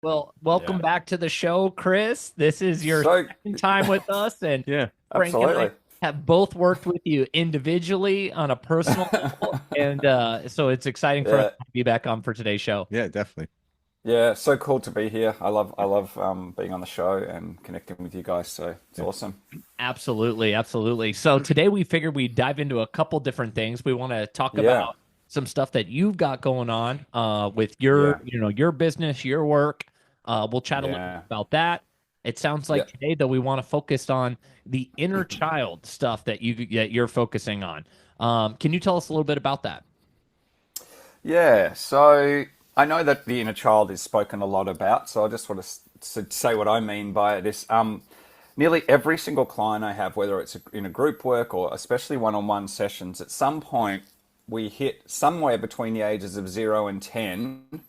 Well, welcome Yeah. back to the show, Chris. This is your So, second time with us, and Yeah. Frank and I absolutely. have both worked with you individually on a personal level, and so it's exciting for us Yeah, to be back on for today's show. Yeah, definitely. yeah, so cool to be here. I love being on the show and connecting with you guys. So it's Yeah. awesome. Absolutely, absolutely. So today we figured we'd dive into a couple different things. We want to talk Yeah, about some stuff that you've got going on with your, yeah, your business, your work. We'll chat a little bit yeah, about that. It sounds yeah, like today though we want to focus on the inner child stuff that you're focusing on. Can you tell us a little bit about that? yeah. So I know that the inner child is spoken a lot about. So I just want to say what I mean by this. Nearly every single client I have, whether it's in a group work or especially one-on-one sessions, at some point we hit somewhere between the ages of 0 and 10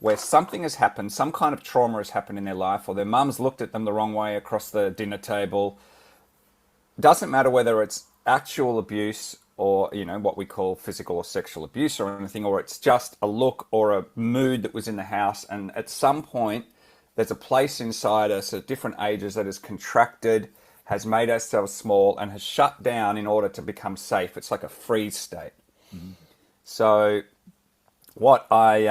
where something has happened, some kind of trauma has happened in their life, or their mum's looked at them the wrong way across the dinner table. Doesn't matter whether it's actual abuse or what we call physical or sexual abuse or anything, or it's just a look or a mood that was in the house, and at some point there's a place inside us at different ages that has contracted, has made ourselves small, and has shut down in order to become safe. It's like a freeze state. Mhm. So what I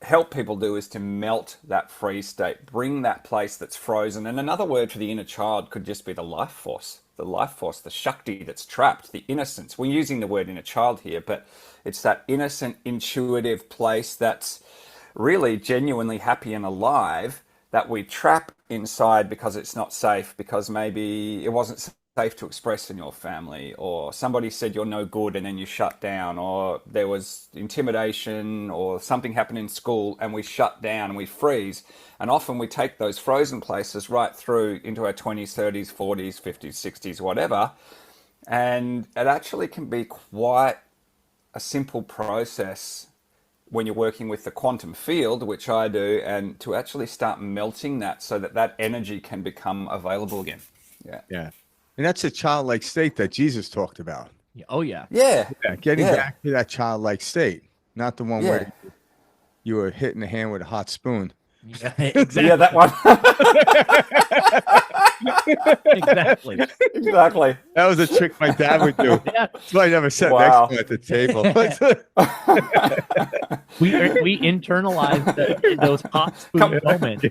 help people do is to melt that freeze state, bring that place that's frozen. And another word for the inner child could just be the life force, the Shakti that's trapped, the innocence. We're using the word inner child here, but it's that innocent, intuitive place that's really genuinely happy and alive that we trap inside because it's not safe, because maybe it wasn't safe to express in your family, or somebody said you're no good and then you shut down, or there was intimidation or something happened in school and we shut down and we freeze. And often we take those frozen places right through into our 20s, 30s, 40s, 50s, 60s, whatever. And it actually can be quite a simple process when you're working with the quantum field, which I do, and to actually start melting that so that that energy can become available again. Yeah. Yeah. And that's a childlike state that Jesus talked about. Yeah, oh yeah, Yeah. Yeah. Getting Yeah. back to that childlike state, not the one where Yeah. you were hitting the hand with a hot spoon. yeah, Yeah, exactly, that one. exactly. Exactly. That was a trick my dad would do. Yeah, That's why I never sat next to Wow. him at the table. we internalize those hot spoon Come, moments.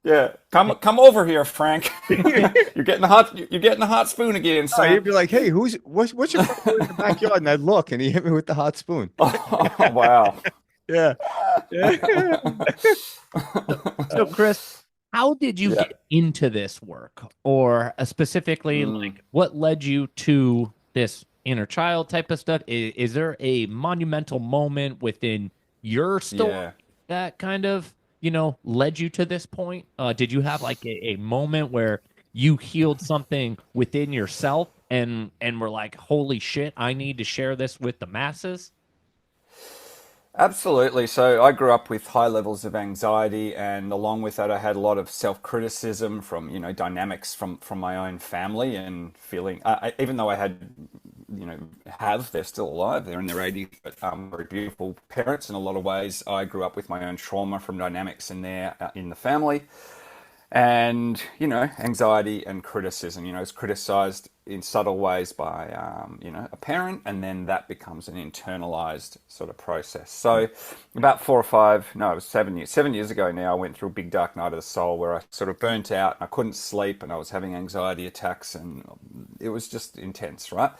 yeah. Come over here, Frank. You're getting the hot spoon again, Oh, he'd son. be like, "Hey, what's your friend doing in the backyard?" And I'd look, and he hit me with the hot spoon. Oh, wow. Yeah, yeah. So, Chris, how did you Yeah. get into this work, or specifically, Mm, like, what led you to this inner child type of stuff? Is there a monumental moment within your story yeah. that kind of, led you to this point? Did you have like a moment where you healed something within yourself and were like, "Holy shit, I need to share this with the masses"? Absolutely. So I grew up with high levels of anxiety, and along with that, I had a lot of self-criticism from, dynamics from my own family, and feeling, even though I had, they're still alive, they're in their 80s, but very beautiful parents in a lot of ways. I grew up with my own trauma from dynamics in there, in the family. And anxiety and criticism, it's criticized in subtle ways by a parent, and then that becomes an internalized sort of process. So about 4 or 5, no, it was 7 years ago now, I went through a big dark night of the soul where I sort of burnt out, and I couldn't sleep, and I was having anxiety attacks, and it was just intense, right?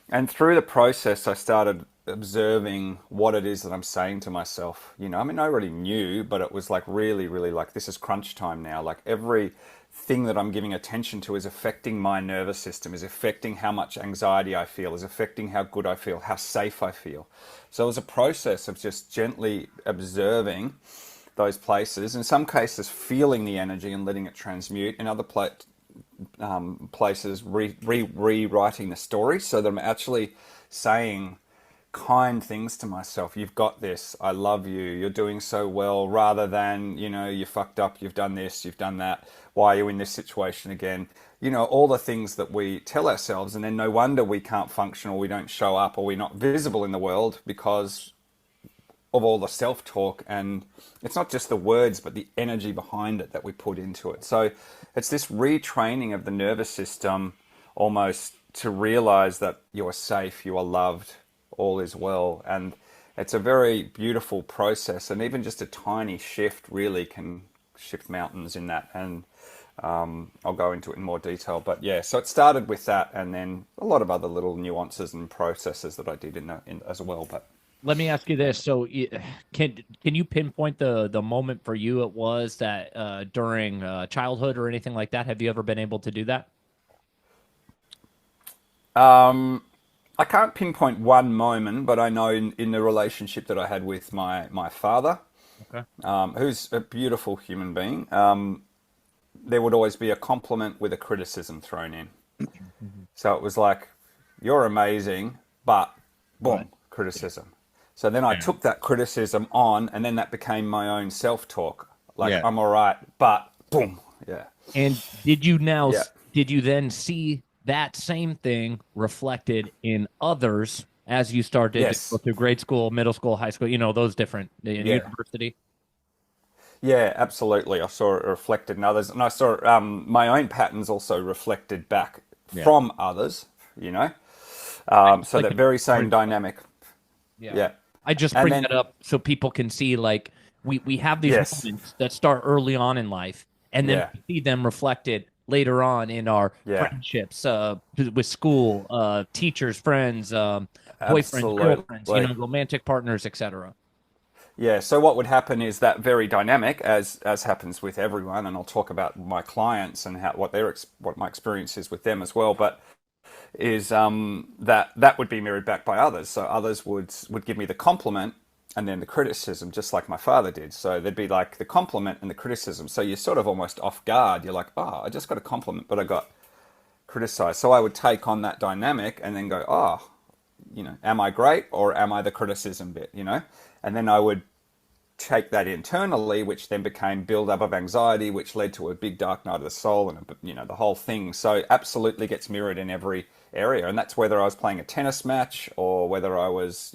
And through the process, I started observing what it is that I'm saying to myself. I mean, I already knew, but it was like really, really like, this is crunch time now. Like every thing that I'm giving attention to is affecting my nervous system, is affecting how much anxiety I feel, is affecting how good I feel, how safe I feel. So it was a process of just gently observing those places, in some cases feeling the energy and letting it transmute, in other places rewriting the story so that I'm actually saying kind things to myself. You've got this. I love you. You're doing so well, rather than, you fucked up. You've done this. You've done that. Why are you in this situation again? All the things that we tell ourselves, and then no wonder we can't function, or we don't show up, or we're not visible in the world, because of all the self-talk, and it's not just the words but the energy behind it that we put into it. So it's this retraining of the nervous system almost to realize that you are safe, you are loved, all is well. And it's a very beautiful process, and even just a tiny shift really can shift mountains in that. And I'll go into it in more detail, but yeah, so it started with that, and then a lot of other little nuances and processes that I did in as well. But Let me ask you this. So can you pinpoint the moment for you it was that during childhood or anything like that? Have you ever been able to do that? I can't pinpoint one moment, but I know in the relationship that I had with my father, Okay. who's a beautiful human being, there would always be a compliment with a criticism thrown in. So it was like, you're amazing, but boom, Right. criticism. So then I took that criticism on, and then that became my own self-talk. Like, Yeah. I'm all right, but boom. Yeah. And did you Yeah. did you then see that same thing reflected in others as you started to go Yes. through grade school, middle school, high school, those different in Yeah. university? Yeah, absolutely. I saw it reflected in others, and I saw my own patterns also reflected back Yeah. from others, you know? So Like that very same dynamic. yeah. Yeah. I just And bring then, that up so people can see like we have these yes. moments that start early on in life, and then Yeah. we see them reflected later on in our Yeah. friendships with school, teachers, friends, boyfriends, girlfriends, Absolutely. romantic partners, etc. Yeah, so what would happen is that very dynamic, as happens with everyone, and I'll talk about my clients and what my experience is with them as well. But is that would be mirrored back by others. So others would give me the compliment and then the criticism, just like my father did. So there'd be like the compliment and the criticism. So you're sort of almost off guard. You're like, oh, I just got a compliment, but I got criticized. So I would take on that dynamic and then go, oh, am I great or am I the criticism bit? And then I would take that internally, which then became build up of anxiety, which led to a big dark night of the soul, and the whole thing. So absolutely gets mirrored in every area, and that's whether I was playing a tennis match or whether I was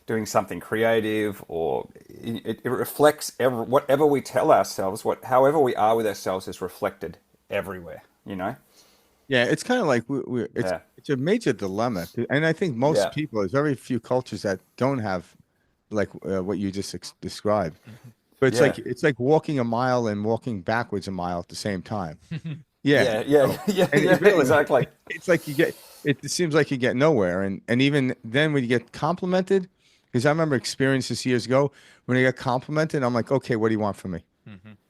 doing something creative, or it reflects whatever we tell ourselves, however we are with ourselves is reflected everywhere. Yeah, it's kind of like it's Yeah, it's a major dilemma, and I think most yeah, people, there's very few cultures that don't have like what you just described. But yeah, it's like walking a mile and walking backwards a mile at the same time. Yeah, yeah, yeah, so, yeah, and yeah, it really exactly. it's like it seems like you get nowhere, and even then when you get complimented, because I remember experiences years ago when I got complimented, I'm like, okay, what do you want from me?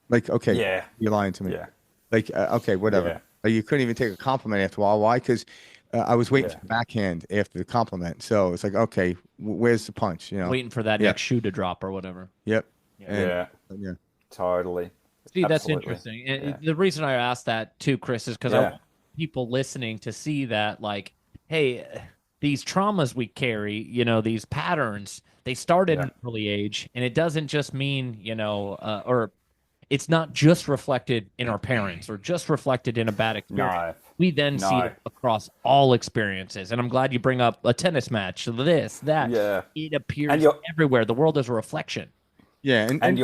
Like, okay, Yeah, you're lying to me. yeah, Like, okay, whatever. yeah, Like, you couldn't even take a compliment after a while. Why? Because I was waiting yeah, for the backhand after the compliment. So it's like, okay, where's the punch? Waiting for that Yeah. next shoe to drop or whatever. Yep. Yeah. And yeah, yeah. totally, See, that's absolutely. interesting. And Yeah, the reason I asked that too, Chris, is because I yeah, want people listening to see that, like, hey, these traumas we carry, these patterns, they start at yeah. an early age, and it doesn't just mean, or it's not just reflected in our parents or just reflected in a bad experience. No, We then see no. it across all experiences. And I'm glad you bring up a tennis match, this, that. Yeah, It and appears your everywhere. The world is a reflection. Yeah. and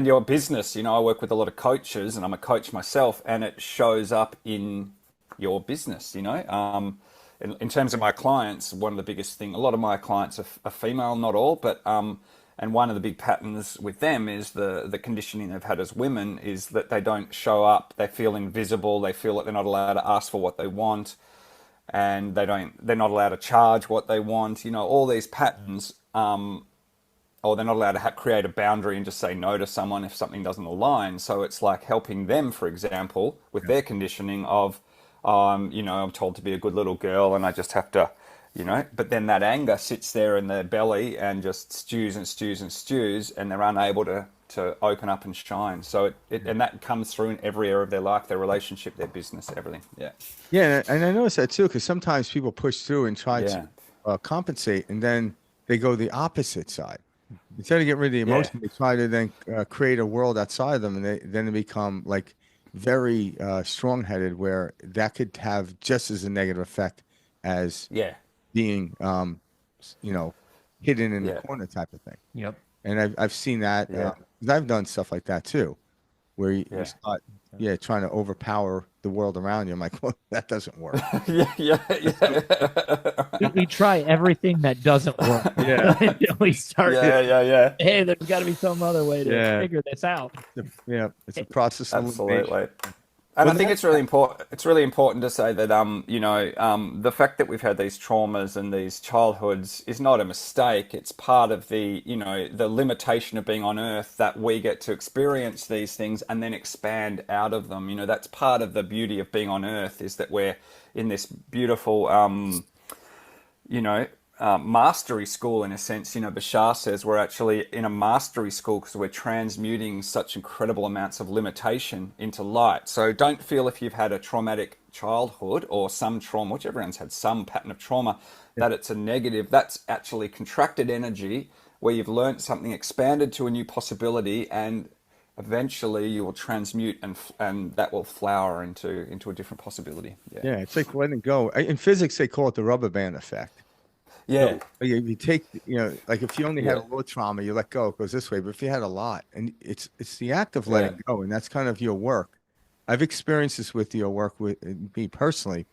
your business. I work with a lot of coaches, and I'm a coach myself, and it shows up in your business. In terms of my clients, one of the biggest thing. A lot of my clients are female, not all, but and one of the big patterns with them is the conditioning they've had as women is that they don't show up. They feel invisible. They feel that they're not allowed to ask for what they want, and they're not allowed to charge what they want. All these patterns. Or they're not allowed to create a boundary and just say no to someone if something doesn't align. So it's like helping them, for example, with their conditioning of, I'm told to be a good little girl and I just have to, but then that anger sits there in their belly and just stews and stews and stews, and they're unable to open up and shine. So and that comes through in every area of their life, their relationship, their business, everything. Yeah. Yeah. And I noticed that too, because sometimes people push through and try Yeah. to compensate, and then they go the opposite side. Instead of getting rid of the Yeah. emotion, they try to then create a world outside of them, and then they become like very strong-headed, where that could have just as a negative effect as Yeah. being, you know, hidden in the Yeah. corner type of thing. Yep. And I've seen that. Yeah. 'Cause I've done stuff like that too, where you Yeah. start, trying to overpower the world around you. I'm like, well, that doesn't work. We try everything that doesn't work Yeah. until we start. Yeah. Hey, there's got to be some other way to Yeah. figure this out. Yeah, it's a process of elimination. Absolutely. And Well, I think it's really important. It's really important to say that, the fact that we've had these traumas and these childhoods is not a mistake. It's part of the limitation of being on Earth, that we get to experience these things and then expand out of them. That's part of the beauty of being on Earth, is that we're in this beautiful, mastery school, in a sense. Bashar says we're actually in a mastery school because we're transmuting such incredible amounts of limitation into light. So don't feel, if you've had a traumatic childhood or some trauma, which everyone's had some pattern of trauma, that it's a negative. That's actually contracted energy where you've learned something, expanded to a new possibility, and eventually you will transmute and that will flower into a different possibility. Yeah, it's like letting go. In physics, they call it the rubber band effect. Yeah. So, if you take, like if you only had a little trauma, you let go, it goes this way. But if you had a lot, and it's the act of letting go, and that's kind of your work. I've experienced this with your work with me personally,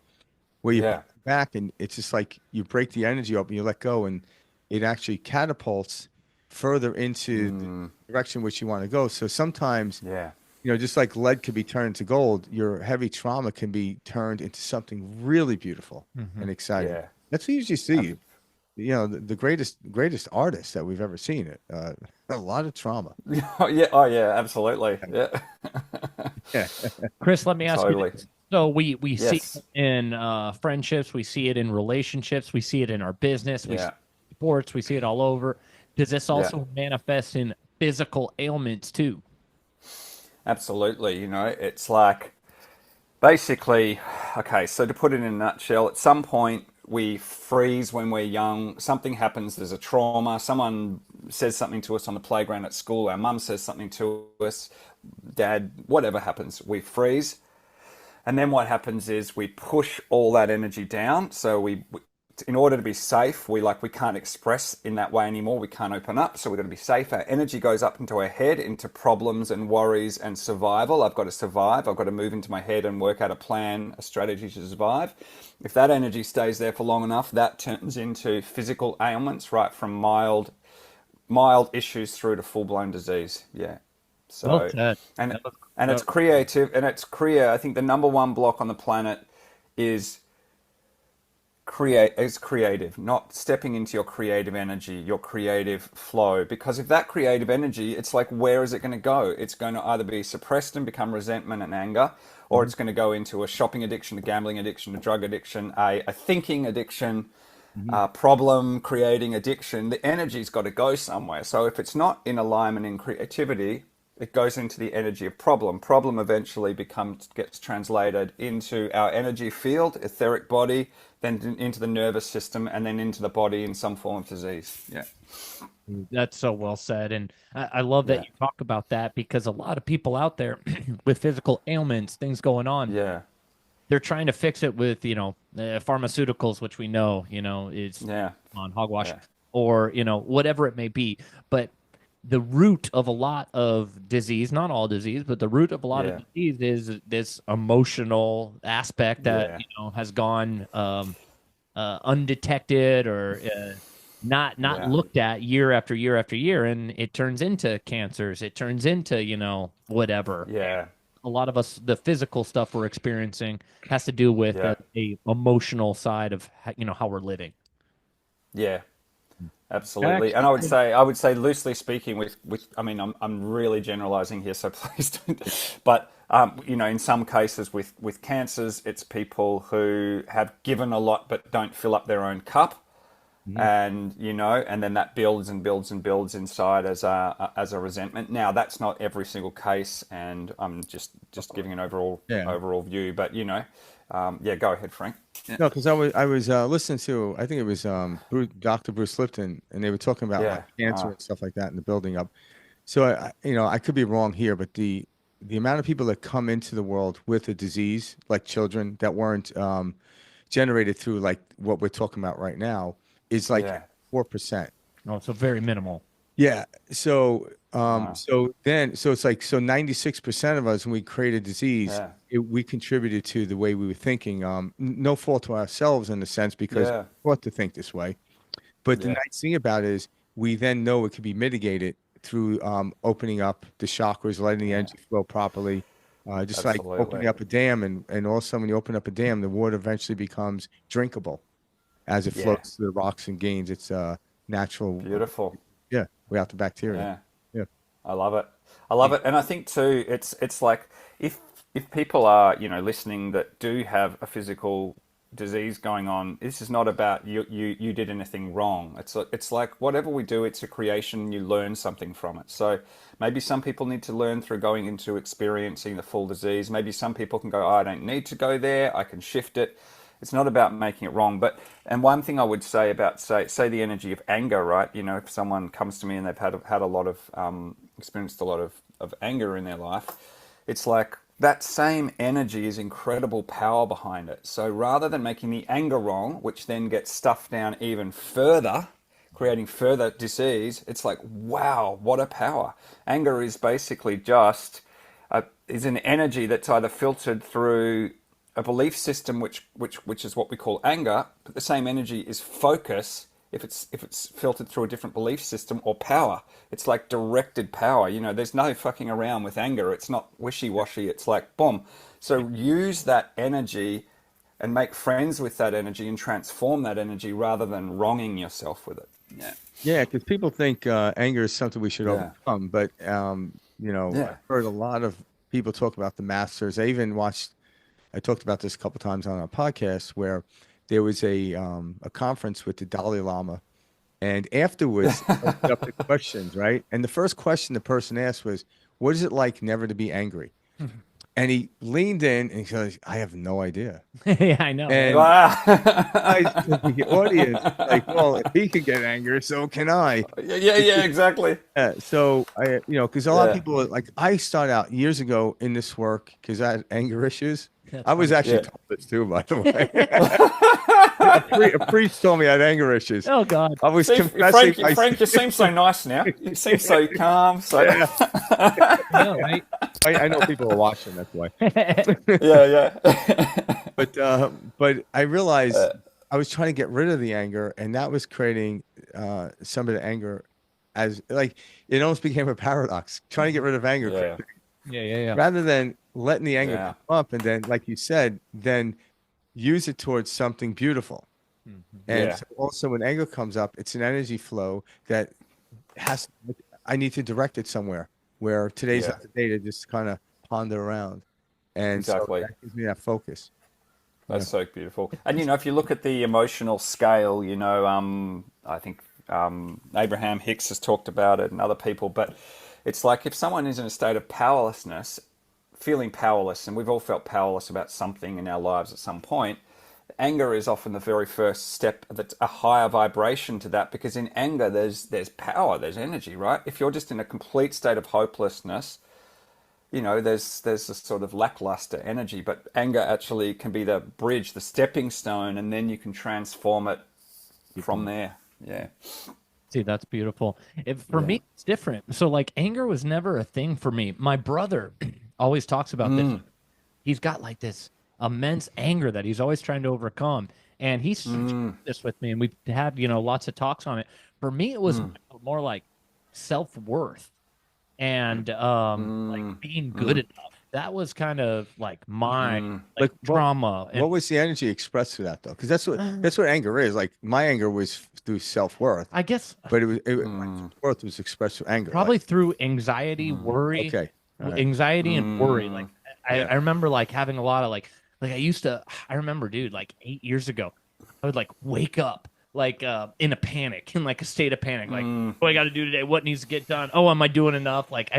where you pull back, and it's just like you break the energy up and you let go, and it actually catapults further into the direction which you want to go. So sometimes, just like lead could be turned to gold, your heavy trauma can be turned into something really beautiful and exciting. Yeah. That's what you usually see. The greatest artists that we've ever seen. A lot of trauma. Oh yeah, absolutely. Yeah. Yeah. Chris, let me ask you this. So we see Yes. it in friendships, we see it in relationships, we see it in our business, we see it in sports, we see it all over. Does this also manifest in physical ailments too? Absolutely. It's like, basically, okay, so to put it in a nutshell, at some point we freeze when we're young. Something happens, there's a trauma, someone says something to us on the playground at school, our mum says something to us, dad, whatever happens, we freeze. And then what happens is we push all that energy down. So in order to be safe, we can't express in that way anymore. We can't open up. So we've got to be safe. Our energy goes up into our head, into problems and worries and survival. I've got to survive. I've got to move into my head and work out a plan, a strategy to survive. If that energy stays there for long enough, that turns into physical ailments, right from mild issues through to full-blown disease. Yeah. So, Well said. and it's creative, and it's I think the number one block on the planet is creative, not stepping into your creative energy, your creative flow. Because if that creative energy, it's like, where is it going to go? It's going to either be suppressed and become resentment and anger, or it's going to go into a shopping addiction, a gambling addiction, a drug addiction, a thinking addiction, problem creating addiction. The energy's got to go somewhere. So if it's not in alignment in creativity, it goes into the energy of problem. Problem eventually gets translated into our energy field, etheric body, then into the nervous system, and then into the body in some form of disease. Yeah. That's so well said. And I love that you talk about that, because a lot of people out there with physical ailments, things going on, they're trying to fix it with, pharmaceuticals, which we know, is on hogwash, or, whatever it may be. But the root of a lot of disease, not all disease, but the root of a lot of disease is this emotional aspect that, has gone undetected or not looked at year after year after year. And it turns into cancers. It turns into, whatever. Yeah. A lot of us, the physical stuff we're experiencing has to do with a emotional side of, how we're living. Yeah. Absolutely. And I would say loosely speaking with I mean, I'm really generalizing here, so please don't, but in some cases with cancers, it's people who have given a lot but don't fill up their own cup. And and then that builds and builds and builds inside as a resentment. Now, that's not every single case, and I'm just giving an overall view, but go ahead, Frank. No, because I was listening to, I think it was Dr. Bruce Lipton, and they were talking about like cancer and stuff like that in the building up. So I could be wrong here, but the amount of people that come into the world with a disease, like children that weren't generated through like what we're talking about right now, is like 4%. Oh, so very minimal. Yeah. So, Wow. so it's like, so 96% of us, when we create a disease, Yeah. we contributed to the way we were thinking. No fault to ourselves in a sense, because Yeah. we're taught to think this way. But the Yeah. nice thing about it is we then know it can be mitigated through opening up the chakras, letting the Yeah. energy flow properly. Just like Absolutely. opening up a dam, and all of a sudden when you open up a dam, the water eventually becomes drinkable as it Yeah. flows through the rocks and gains its natural, Beautiful. yeah, without the bacteria. Yeah. Yeah. I love it. I love it, and I think too, it's like if people are listening that do have a physical disease going on, this is not about you did anything wrong. It's like whatever we do, it's a creation. You learn something from it. So maybe some people need to learn through going into experiencing the full disease. Maybe some people can go, oh, I don't need to go there. I can shift it. It's not about making it wrong. And one thing I would say about say the energy of anger, right? If someone comes to me and they've had a lot of experienced a lot of anger in their life, it's like that same energy is incredible power behind it. So rather than making the anger wrong, which then gets stuffed down even further, creating further disease, it's like, wow, what a power. Anger is basically just is an energy that's either filtered through a belief system, which is what we call anger, but the same energy is focus if it's filtered through a different belief system, or power. It's like directed power. There's no fucking around with anger. It's not wishy-washy. It's like boom. So use that energy and make friends with that energy and transform that energy rather than wronging yourself with it. Yeah. Yeah, because people think anger is something we should Yeah. overcome, but Yeah. I've heard a lot of people talk about the masters. I talked about this a couple times on our podcast, where there was a conference with the Dalai Lama, and afterwards he opened up the questions, right? And the first question the person asked was, "What is it like never to be angry?" And he leaned in and he goes, "I have no idea." Yeah, I know. And Wow. I said to the audience, like, well, if he can get angry, so can I. Yeah, exactly. So because a lot of Yeah. people, like, I started out years ago in this work because I had anger issues. That's I was funny. actually Yeah. told this too, by the way. A priest told me I had anger issues. Oh God. I was See, confessing. Frank just seems so nice now. You seem so calm. So Yeah, Yeah, right. I know people are watching. That's why. yeah. But I realized I was trying to get rid of the anger, and that was creating some of the anger, as like it almost became a paradox. Trying to get rid of anger, Yeah. Yeah. rather than letting the anger Yeah. come up, and then, like you said, then use it towards something beautiful. And Yeah. so also when anger comes up, it's an energy flow that I need to direct it somewhere where today's Yeah. not the day to just kind of ponder around. And Exactly. so that gives me that focus. That's so beautiful. And if you look at the emotional scale, I think Abraham Hicks has talked about it and other people, but it's like if someone is in a state of powerlessness, feeling powerless, and we've all felt powerless about something in our lives at some point, anger is often the very first step that's a higher vibration to that, because in anger there's power, there's energy, right? If you're just in a complete state of hopelessness, there's a sort of lackluster energy, but anger actually can be the bridge, the stepping stone, and then you can transform it from there. Yeah. See, that's beautiful. For me, it's different. So, like, anger was never a thing for me. My brother always talks about this. He's got like this immense anger that he's always trying to overcome, and he's shared this with me, and we've had lots of talks on it. For me, it was more like self-worth and like being good enough. That was kind of like my Like, trauma. What was the energy expressed through that though? Because that's what anger is. Like, my anger was through self-worth, I guess but my worth was expressed through anger. probably through anxiety, worry. Okay. All right. Anxiety and worry. Like Yeah. I remember like having a lot of like I remember, dude, like 8 years ago, I would like wake up like in a panic, in like a state of panic, like what I got to do today, what needs to get done, oh, am I doing enough, like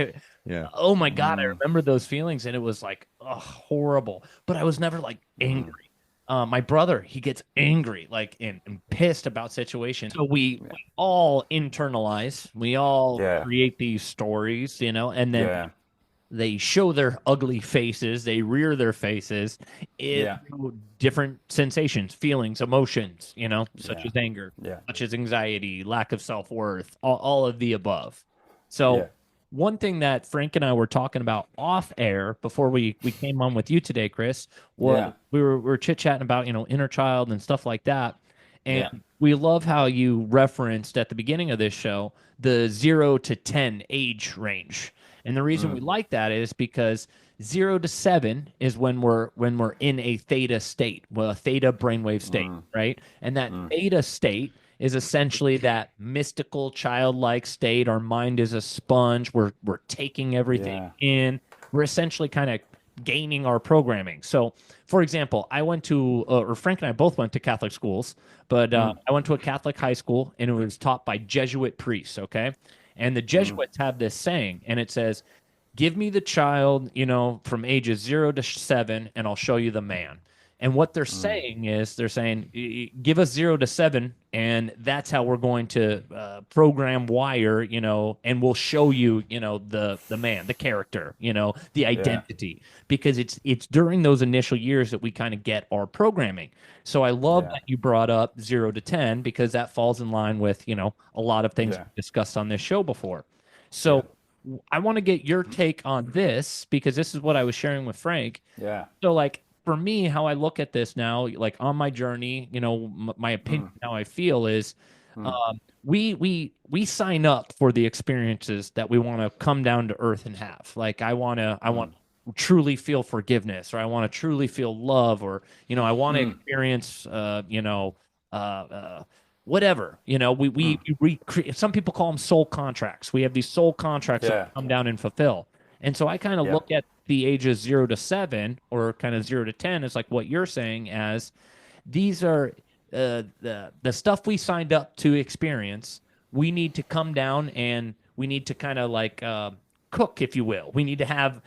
Yeah. oh my God, I remember those feelings, and it was like horrible, but I was never like angry. My brother, he gets angry, like and pissed about situations. So we all internalize, we all create these stories, and then they show their ugly faces, they rear their faces in Yeah. different sensations, feelings, emotions, such Yeah. as anger, Yeah. such as anxiety, lack of self-worth, all of the above. So Yeah. one thing that Frank and I were talking about off air before we came on with you today, Chris, was Yeah. we were chit-chatting about, inner child and stuff like that. And Yeah. we love how you referenced at the beginning of this show the 0 to 10 age range. And the reason we like that is because 0 to 7 is when we're in a theta state, well, a theta brainwave state, right? And that theta state is essentially that mystical childlike state. Our mind is a sponge. We're taking everything Yeah. in. We're essentially kind of gaining our programming. So, for example, I went to, or Frank and I both went to Catholic schools, but I went to a Catholic high school and it was taught by Jesuit priests, okay? And the Jesuits have this saying, and it says, give me the child, from ages 0 to 7, and I'll show you the man. And what they're saying is, they're saying, give us 0 to 7, and that's how we're going to program wire, and we'll show you, the man, the character, the identity, because it's during those initial years that we kind of get our programming. So I love Yeah. that you brought up 0 to 10 because that falls in line with, a lot of things Yeah. we discussed on this show before. Yeah. So I want to get your take on this because this is what I was sharing with Frank. Yeah. So, like, for me, how I look at this now, like on my journey, my opinion, how I feel is, we sign up for the experiences that we want to come down to earth and have. Like, I want to truly feel forgiveness, or I want to truly feel love, or I want to experience, whatever. We some people call them soul contracts. We have these soul contracts that Yeah. we come down and fulfill. And so I kind of Yeah. look at the ages 0 to 7, or kind of 0 to 10, is like what you're saying, as these are the stuff we signed up to experience. We need to come down and we need to kind of like cook, if you will. We need to have,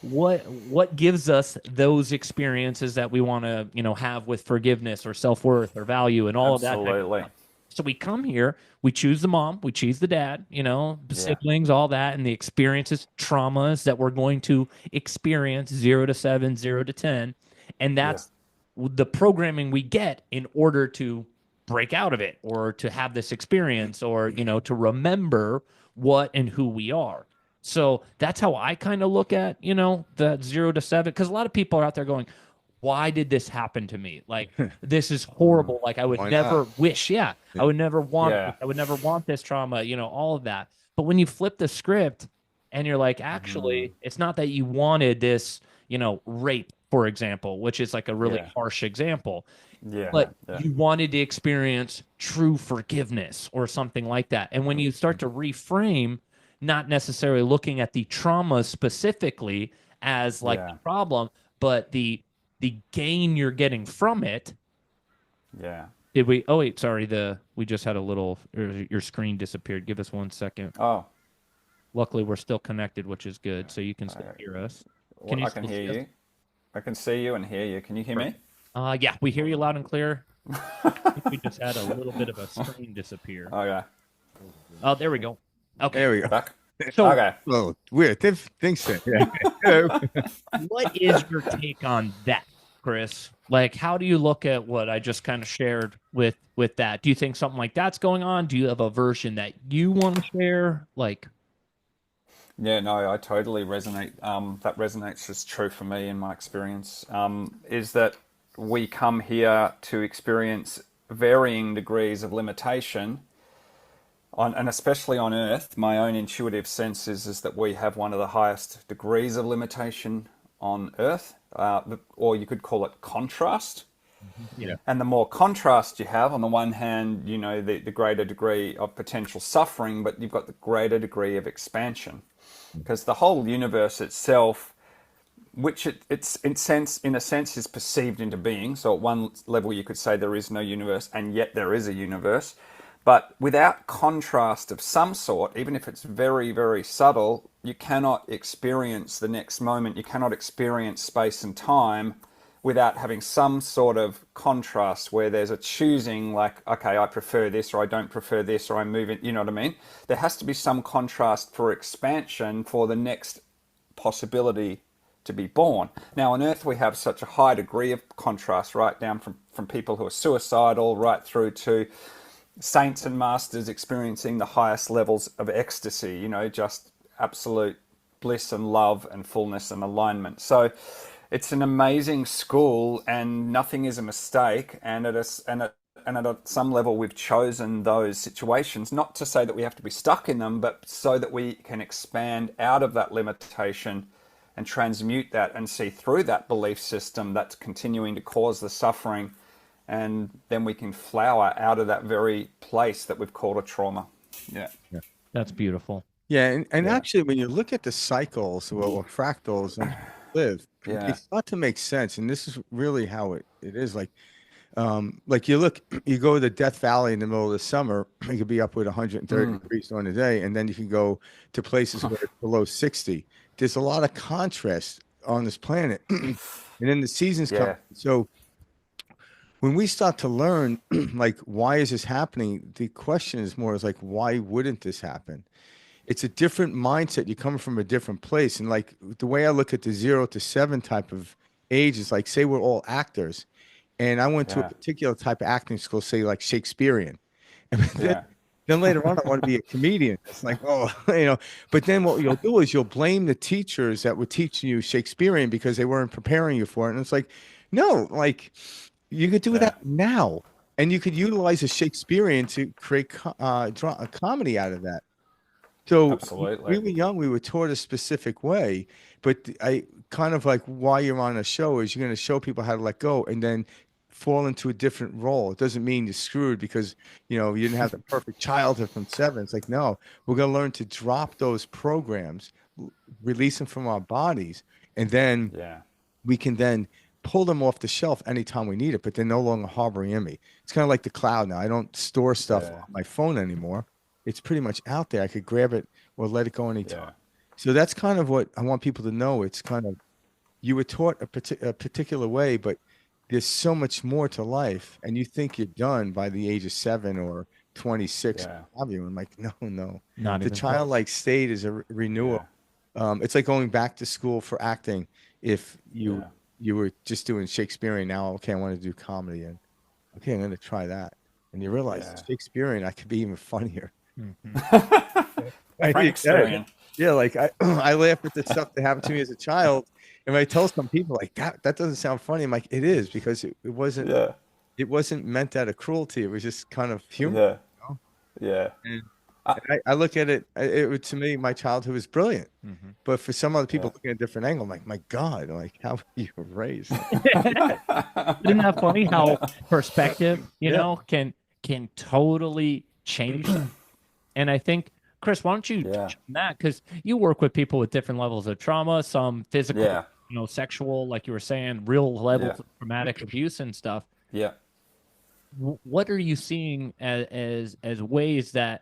what gives us those experiences that we want to, have with forgiveness or self-worth or value and all of that type of Absolutely. stuff. So we come here, we choose the mom, we choose the dad, the siblings, all that, and the experiences, traumas that we're going to experience 0 to 7, 0 to 10. And that's the programming we get in order to break out of it, or to have this experience, or, to remember what and who we are. So that's how I kind of look at, that 0 to 7, because a lot of people are out there going, why did this happen to me? Like, this is horrible. Like, I would Why never not? wish. Yeah, I would never want. Yeah. I would never want this trauma. All of that. But when you flip the script and you're like, actually, it's not that you wanted this, rape, for example, which is like a really Yeah. harsh example, Yeah. but Yeah. you wanted to experience true forgiveness or something like that. And when you start to reframe, not necessarily looking at the trauma specifically as like the problem, but the gain you're getting from it. Yeah. Did we? Oh wait, sorry. We just had a little. Your screen disappeared. Give us 1 second. Oh, Luckily, we're still connected, which is good, so you can still hear us. Can you I can still hear see us? you. I can see you and hear you. Can you hear me? Yeah, we hear you loud and clear. I think we just had a little bit of a screen disappear. Okay. Oh, there we go. Okay. There we go. Back. So, Okay. Oh, weird. Things that. Yeah. what is your take on that, Chris? Like, how do you look at what I just kind of shared with that? Do you think something like that's going on? Do you have a version that you want to share? Like, Yeah, no, I totally resonate. That resonates as true for me in my experience. Is that we come here to experience varying degrees of limitation, and especially on Earth. My own intuitive sense is that we have one of the highest degrees of limitation on Earth, or you could call it contrast. Yeah. And the more contrast you have, on the one hand, the greater degree of potential suffering, but you've got the greater degree of expansion. Because the whole universe itself, which it's in a sense is perceived into being. So at one level you could say there is no universe, and yet there is a universe. But without contrast of some sort, even if it's very, very subtle, you cannot experience the next moment. You cannot experience space and time without having some sort of contrast where there's a choosing, like, okay, I prefer this, or I don't prefer this, or I'm moving, you know what I mean? There has to be some contrast for expansion for the next possibility to be born. Now, on Earth, we have such a high degree of contrast, right down from people who are suicidal right through to saints and masters experiencing the highest levels of ecstasy, just absolute bliss and love and fullness and alignment. So it's an amazing school, and nothing is a mistake. And at some level, we've chosen those situations, not to say that we have to be stuck in them, but so that we can expand out of that limitation and transmute that and see through that belief system that's continuing to cause the suffering. And then we can flower out of that very place that we've called a trauma. Yeah. That's beautiful. Yeah, and actually, when you look at the cycles or fractals and live, they start to make sense. And this is really how it is. Like you go to Death Valley in the middle of the summer, you could be up with 130 degrees during the day, and then you can go to places where it's below 60. There's a lot of contrast on this planet, and then the seasons come. So when we start to learn, like, why is this happening? The question is more is like, why wouldn't this happen? It's a different mindset. You come from a different place. And like the way I look at the 0 to 7 type of age is like, say we're all actors. And I went to a particular type of acting school, say like Shakespearean. And then later on, I want to be a comedian. It's like, but then what you'll do is you'll blame the teachers that were teaching you Shakespearean because they weren't preparing you for it. And it's like, no, like you could do that now. And you could utilize a Shakespearean to create a comedy out of that. So absolutely. We were young, we were taught a specific way, but I kind of like why you're on a show is you're going to show people how to let go and then fall into a different role. It doesn't mean you're screwed because, you didn't have the perfect childhood from 7. It's like, no, we're going to learn to drop those programs, release them from our bodies, and then we can then pull them off the shelf anytime we need it, but they're no longer harboring in me. It's kind of like the cloud now. I don't store stuff on my phone anymore. It's pretty much out there. I could grab it or let it go anytime. So that's kind of what I want people to know. It's kind of, you were taught a particular way, but there's so much more to life. And you think you're done by the age of 7 or 26. I'm like, no. The childlike state is a renewal. It's like going back to school for acting. If you were just doing Shakespearean, now, okay, I want to do comedy. And okay, I'm going to try that. And you realize Shakespearean, I could be even funnier. Like I laugh at the stuff that happened to me as a child, and when I tell some people like that doesn't sound funny, I'm like, it is, because it wasn't it wasn't meant out of cruelty. It was just kind of humor. And I look at it, to me, my childhood was brilliant, but for some other people looking at a different angle, I'm like, my God, like, how were you raised? Isn't that funny how perspective can totally change? And I think, Chris, why don't you touch on that? Because you work with people with different levels of trauma, some physical, sexual, like you were saying, real levels of traumatic abuse and stuff. What are you seeing as ways that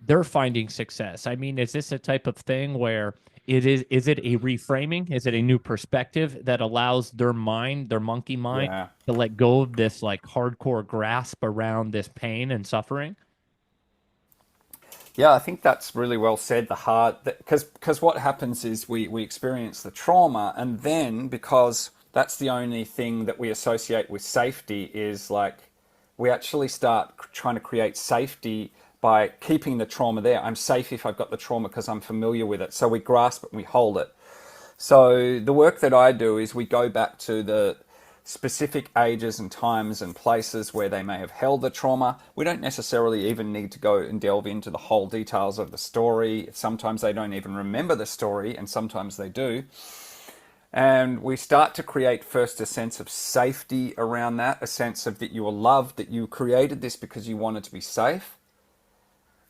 they're finding success? I mean, is this a type of thing where is it a reframing? Is it a new perspective that allows their mind, their monkey mind, to let go of this like hardcore grasp around this pain and suffering? Yeah, I think that's really well said. Because what happens is we experience the trauma, and then because that's the only thing that we associate with safety, is like we actually start trying to create safety by keeping the trauma there. I'm safe if I've got the trauma because I'm familiar with it. So we grasp it and we hold it. So the work that I do is we go back to the specific ages and times and places where they may have held the trauma. We don't necessarily even need to go and delve into the whole details of the story. Sometimes they don't even remember the story, and sometimes they do. And we start to create first a sense of safety around that, a sense of that you are loved, that you created this because you wanted to be safe.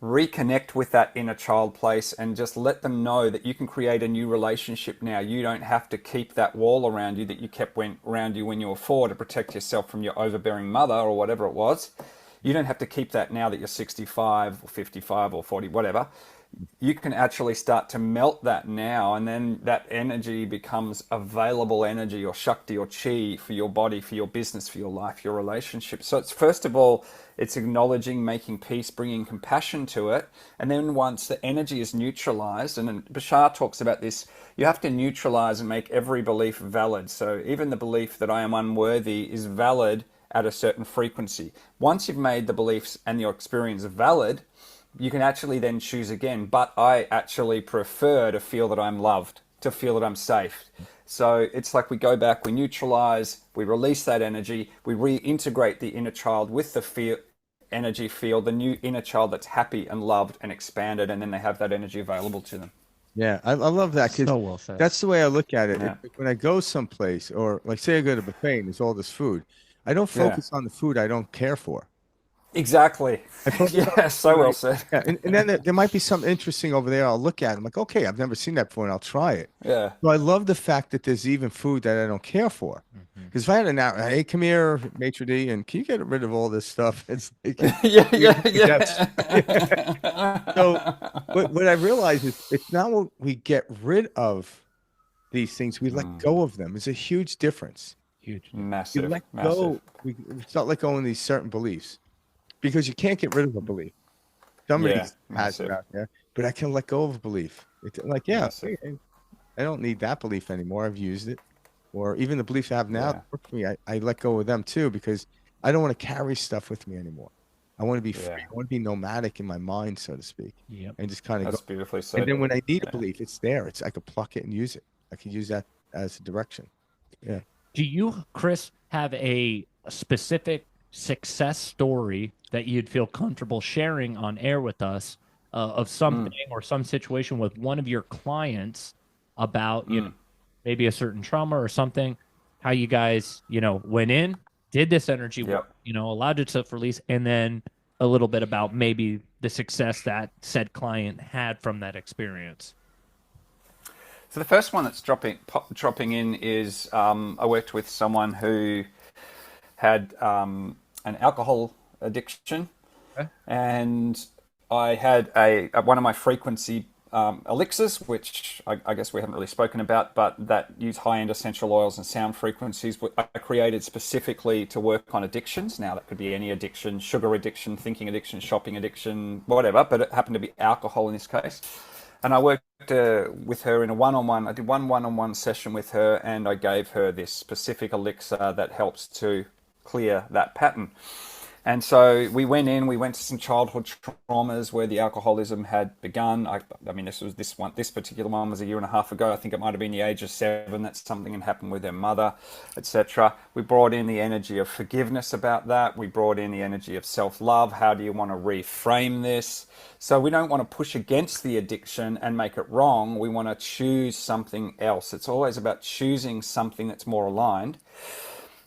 Reconnect with that inner child place and just let them know that you can create a new relationship now. You don't have to keep that wall around you that you kept around you when you were 4 to protect yourself from your overbearing mother or whatever it was. You don't have to keep that now that you're 65 or 55 or 40, whatever. you can actually start to melt that now, and then that energy becomes available energy or shakti or chi for your body, for your business, for your life, your relationship. So it's, first of all, it's acknowledging, making peace, bringing compassion to it. And then once the energy is neutralized, and Bashar talks about this, you have to neutralize and make every belief valid. So even the belief that I am unworthy is valid at a certain frequency. Once you've made the beliefs and your experience valid, you can actually then choose again. But I actually prefer to feel that I'm loved, to feel that I'm safe. So it's like we go back, we neutralize, we release that energy, we reintegrate the inner child with the energy field, the new inner child that's happy and loved and expanded, and then they have that energy available to them. Yeah, I love that, because So well said. that's the way I look at it. Yeah. When I go someplace, or like say I go to a buffet and there's all this food, I don't focus on the food I don't care for. Exactly. Yeah, so well said. Yeah, and then there might be something interesting over there. I'll look at it. I'm like, okay, I've never seen that before, and I'll try it. Yeah. So I love the fact that there's even food that I don't care for. Because if I had an hour, hey, come here, maitre d', and can you get rid of all this stuff? It's like, yeah. So what I realize is it's not what we get rid of these things, we let go of them. It's a huge difference. Huge. You Massive. let Massive. go. We start let go of these certain beliefs, because you can't get rid of a belief. Somebody has massive. it out there, but I can let go of a belief. It's like, yeah, Massive. I don't need that belief anymore. I've used it. Or even the beliefs I have now Yeah. that work for me, I let go of them too, because I don't want to carry stuff with me anymore. I want to be free. I want to be nomadic in my mind, so to speak. Yep. And just kind of That's go. beautifully said. And then when I need a belief, it's there. I could pluck it and use it. I can use that as a direction. Yeah. Do you, Chris, have a specific success story that you'd feel comfortable sharing on air with us of something or some situation with one of your clients about, you know, maybe a certain trauma or something, how you guys, you know, went in, did this energy work, you know, allowed it to release, and then a little bit about maybe the success that said client had from that experience? So the first one that's dropping in is I worked with someone who had an alcohol addiction, and I had one of my frequency elixirs, which I guess we haven't really spoken about, but that use high-end essential oils and sound frequencies. I created specifically to work on addictions. Now that could be any addiction: sugar addiction, thinking addiction, shopping addiction, whatever. But it happened to be alcohol in this case. And I worked with her in a one-on-one. I did one one-on-one session with her, and I gave her this specific elixir that helps to clear that pattern. And so we went to some childhood traumas where the alcoholism had begun. I mean, this particular one was a year and a half ago. I think it might have been the age of 7 that something had happened with their mother, etc. We brought in the energy of forgiveness about that. We brought in the energy of self-love. How do you want to reframe this? So we don't want to push against the addiction and make it wrong. We want to choose something else. It's always about choosing something that's more aligned.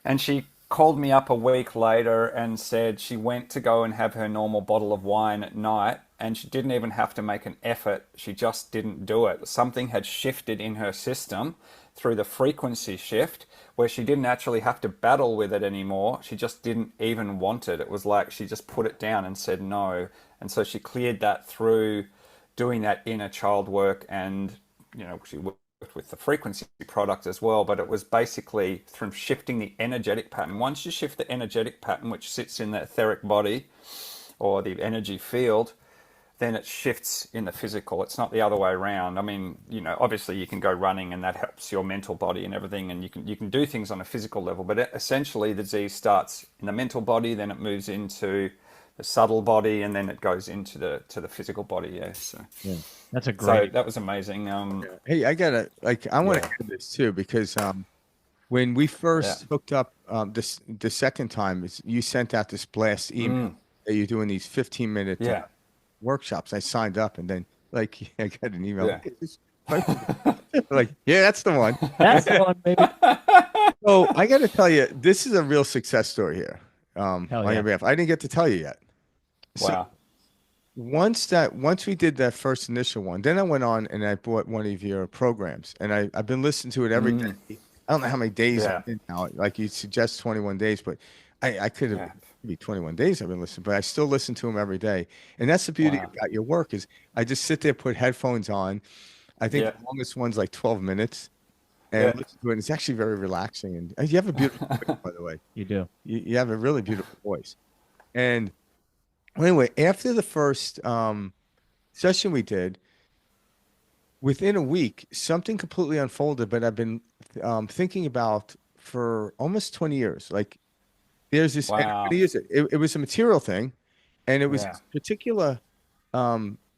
And she called me up a week later and said she went to go and have her normal bottle of wine at night, and she didn't even have to make an effort. She just didn't do it. Something had shifted in her system through the frequency shift where she didn't actually have to battle with it anymore. She just didn't even want it. It was like she just put it down and said no. And so she cleared that through doing that inner child work, and, you know, she worked with the frequency product as well, but it was basically from shifting the energetic pattern. Once you shift the energetic pattern, which sits in the etheric body or the energy field, then it shifts in the physical. It's not the other way around. I mean, you know, obviously you can go running and that helps your mental body and everything, and you can do things on a physical level, but essentially the disease starts in the mental body, then it moves into the subtle body, and then it goes into the physical body. Yeah. So That's a great. So that was amazing. Hey, I want to hear this too, because when we first hooked up the second time, you sent out this blast email that you're doing these 15-minute workshops. I signed up, and then I got an email. Like, yeah, that's the one. That's the one, baby. So I got to tell you, this is a real success story here. Hell On yeah. your behalf. I didn't get to tell you yet. Wow. So once we did that first initial one, then I went on and I bought one of your programs, and I've been listening to it every day. I don't know how many days I've been now. Like you suggest 21 days, but I could have maybe 21 days I've been listening, but I still listen to them every day. And that's the beauty Wow. about your work is I just sit there, put headphones on. I think Yeah. the longest one's like 12 minutes and Yeah. listen to it. And it's actually very relaxing. And you have a beautiful voice, by the way. You do. You have a really beautiful voice. And well, anyway, after the first session we did, within a week, something completely unfolded, but I've been thinking about for almost 20 years. Like there's this, and Wow. what is it? It was a material thing, and it was Yeah. this particular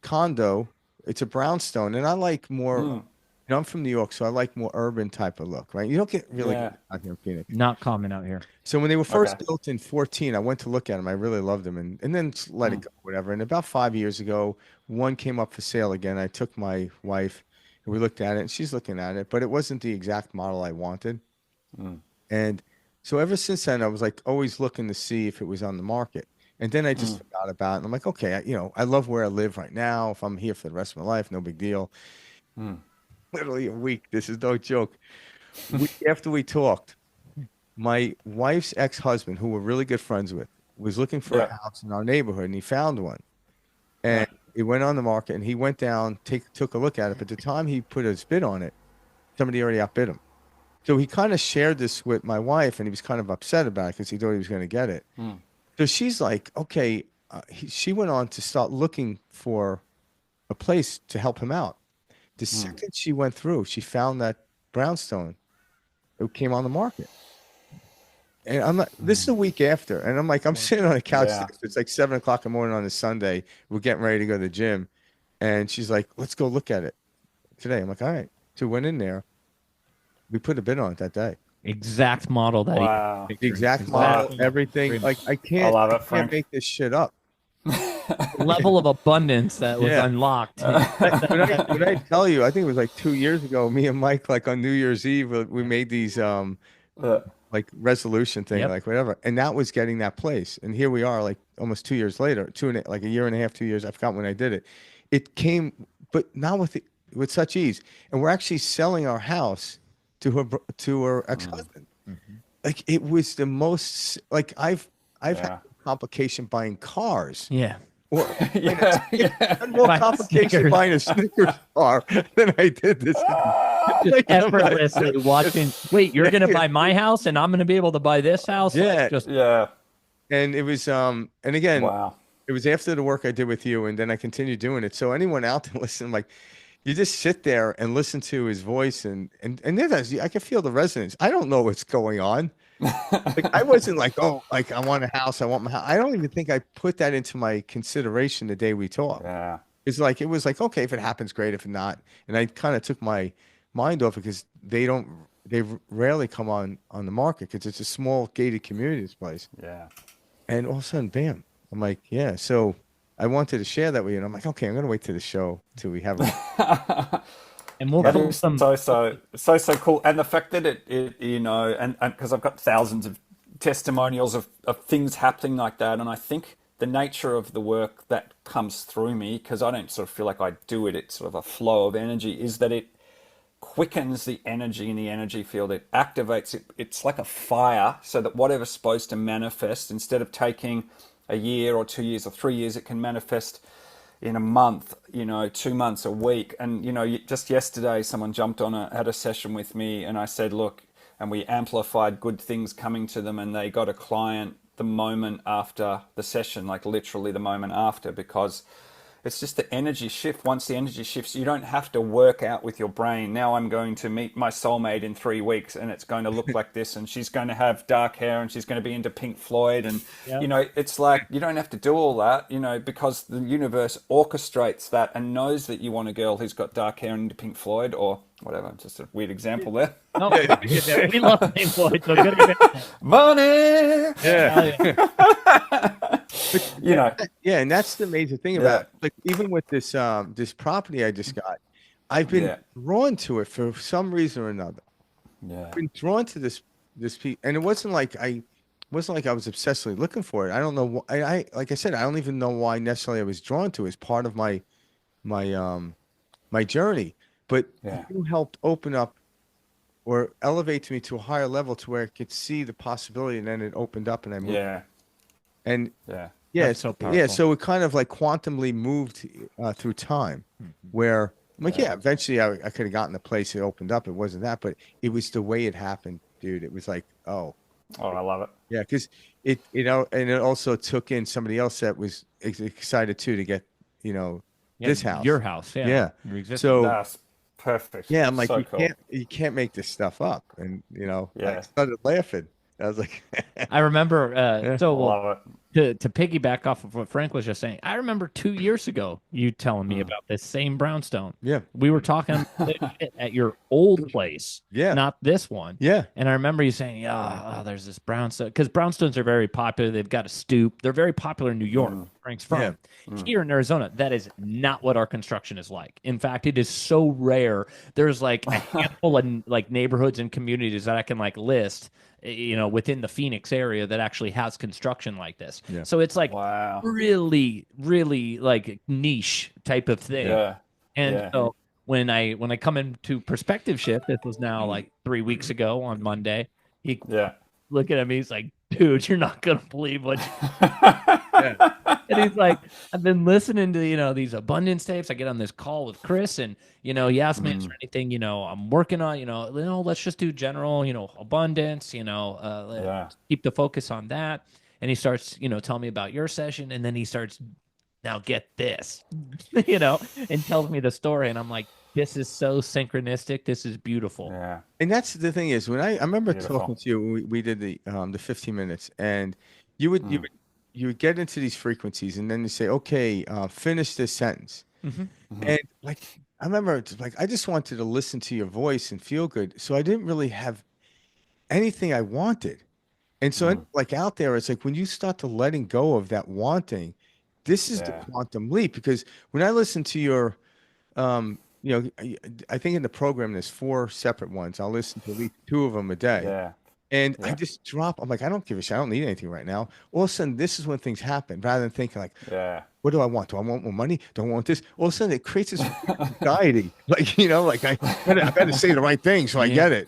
condo. It's a brownstone, and I like more. Mm. You know, I'm from New York, so I like more urban type of look, right? You don't get really Yeah. good out here in Phoenix. Not common out here. So when they were first Okay. built in 14, I went to look at them. I really loved them, and then just let it go, whatever. And about 5 years ago, one came up for sale again. I took my wife, and we looked at it, and she's looking at it, but it wasn't the exact model I wanted. Mm. And so ever since then, I was like always looking to see if it was on the market. And then I just Mm. forgot about it. And I'm like, okay, I love where I live right now. If I'm here for the rest of my life, no big deal. Mm. Literally a week. This is no joke. Week after we talked, my wife's ex-husband, who we're really good friends with, was looking for a Yeah. house in our neighborhood, and he found one. Yeah. And it went on the market, and he went down, took a look at it. But the time he put his bid on it, somebody already outbid him. So he kind of shared this with my wife, and he was kind of upset about it because he thought he was going to get it. Mm. So she's like, okay. She went on to start looking for a place to help him out. The second she went through, she found that brownstone. It came on the market. And I'm like, this is a week after. And I'm like, I'm sitting on a couch. Yeah. It's like 7 o'clock in the morning on a Sunday. We're getting ready to go to the gym. And she's like, let's go look at it today. I'm like, all right. So we went in there. We put a bid on it that day. Exact model that Wow. The exact model, Exactly. everything. Like I I can't, love it, can't Frank. make this shit up. level of abundance that was Yeah. unlocked. When I tell you, I think it was like 2 years ago, me and Mike, like on New Year's Eve, we made these like resolution thing, Yep. like whatever. And that was getting that place. And here we are, like almost 2 years later, like a year and a half, 2 years. I forgot when I did it. It came, but not with such ease. And we're actually selling our house to her ex-husband. Like it was the most, like I've Yeah. had complication buying cars. Yeah. Or Yeah. Yeah. had more Buying complication Snickers. buying a Snickers bar than I did this. Like, Effortlessly watching. Wait, you're gonna buy my house, and I'm gonna be able to buy this house. Like, Yeah. just Yeah. And it was and again, Wow. it was after the work I did with you, and then I continued doing it. So anyone out there listening, like you just sit there and listen to his voice, and I can feel the resonance. I don't know what's going on. Like I wasn't like, oh, like I want a house, I want my house. I don't even think I put that into my consideration the day we talked. Yeah. It was like, okay, if it happens, great. If not, and I kind of took my mind off it because they rarely come on the market because it's a small gated community, this place. Yeah. And all of a sudden, bam! I'm like, yeah. So I wanted to share that with you, and I'm like, okay, I'm gonna wait till the show till we have it. and we'll That pull is some. so cool. And the fact that it and because I've got thousands of testimonials of things happening like that. And I think the nature of the work that comes through me, because I don't sort of feel like I do it, it's sort of a flow of energy, is that it quickens the energy in the energy field. It activates it. It's like a fire, so that whatever's supposed to manifest, instead of taking a year or 2 years or 3 years, it can manifest in a month, 2 months, a week. And, just yesterday, someone had a session with me, and I said, look, and we amplified good things coming to them, and they got a client the moment after the session, like literally the moment after, because it's just the energy shift. Once the energy shifts, you don't have to work out with your brain. Now I'm going to meet my soulmate in 3 weeks, and it's going to look like this, and she's going to have dark hair, and she's going to be into Pink Floyd, and it's like you don't have to do all that, because the universe orchestrates that and knows that you want a girl who's got dark hair and into Pink Floyd or whatever. Just a weird example there. No, we love Pink Floyd, so good example. Money. Yeah. Yeah, and that's the major thing about it. Like even with this this property I just got, I've been drawn to it for some reason or another. Yeah. I've been drawn to this piece, and it wasn't like I was obsessively looking for it. I don't know. I like I said, I don't even know why necessarily I was drawn to it as part of my journey. But you helped open up or elevate me to a higher level to where I could see the possibility, and then it opened up, and I moved. Yeah. And Yeah. yeah, That's so yeah. powerful. So it kind of like quantumly moved through time, where I'm like, yeah, eventually I could have gotten the place. It opened up. It wasn't that, but it was the way it happened, dude. It was like, oh, Oh, I love it. yeah, because and it also took in somebody else that was excited too to get, you know, Yeah, this house. your house, yeah, Yeah. your existence. So That's perfect. yeah, I'm like, So cool. you can't make this stuff up. And I Yeah. started laughing. I was like, I remember. yeah, So I well, love it. to piggyback off of what Frank was just saying, I remember 2 years ago you telling me about this same brownstone. yeah, We were talking about this shit at your old place, yeah, not this one. yeah, And I remember you saying, "Yeah, oh, there's this brownstone," because brownstones are very popular. They've got a stoop. They're very popular in New York. Frank's from yeah. here in Arizona. That is not what our construction is like. In fact, it is so rare. There's like a handful of like neighborhoods and communities that I can like list, within the Phoenix area that actually has construction like this. Yeah. So it's like Wow. really, really like niche type of thing. Yeah. And Yeah. so when I come into perspective shift, this was now like 3 weeks ago on Monday. He Yeah. look at me, he's like, "Dude, you're not gonna believe what." Yeah. And he's like, "I've been listening to these abundance tapes. I get on this call with Chris, and he asked me, is there anything I'm working on? Let's just do general, abundance. Yeah. Keep the focus on that." And he starts, telling me about your session, and then he starts, "Now get this," and tells me the story, and I'm like, "This is so synchronistic. This is beautiful." Yeah. And that's the thing is when I remember Beautiful. talking to you when we did the 15 minutes, and you would get into these frequencies, and then you say, okay, finish this sentence. And like I remember it's like I just wanted to listen to your voice and feel good, so I didn't really have anything I wanted. And so like out there, it's like when you start to letting go of that wanting, this is the Yeah. quantum leap. Because when I listen to your I think in the program there's 4 separate ones. I'll listen to at least 2 of them a day. Yeah. And I Yeah. just drop. I'm like, I don't give a shit. I don't need anything right now. All of a sudden, this is when things happen. Rather than thinking like, Yeah. what do I want? Do I want more money? Do I want this? All of a sudden, it creates this anxiety. Like, like I better say the right thing so I get it.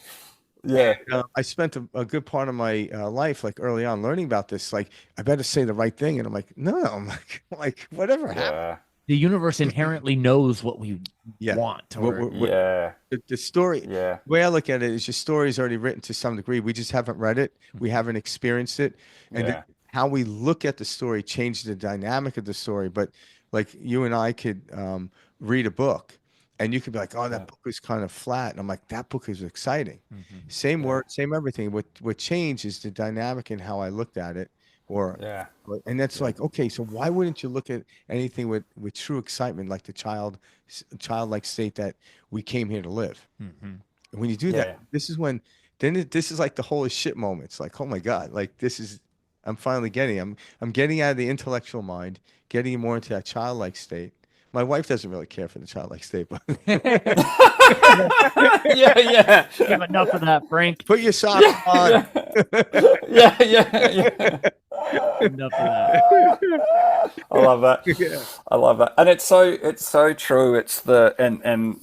Yeah. I spent a good part of my life, like early on, learning about this. Like, I better say the right thing. And I'm like, no, I'm like whatever happened. Yeah. The universe inherently knows what we Yeah. want. Yeah. The story, Yeah. the way I look at it is your story is already written to some degree. We just haven't read it. We haven't experienced it. And Yeah. how we look at the story changes the dynamic of the story. But like you and I could read a book and you could be like, oh, that book was kind of flat. And I'm like, that book is exciting. Same word, same everything. What changed is the dynamic in how I looked at it. Yeah. And that's like, okay, so why wouldn't you look at anything with true excitement, like the childlike state that we came here to live? And when you do Yeah. that, this is when, this is like the holy shit moment. It's like, oh my God, like I'm finally I'm getting out of the intellectual mind, getting more into that childlike state. My wife doesn't really care for the childlike state, but Yeah. Yeah. Give enough of that, Frank. put your socks on. Yeah. Yeah. Enough of that. I love that. Yeah. I love that, and it's so true. It's and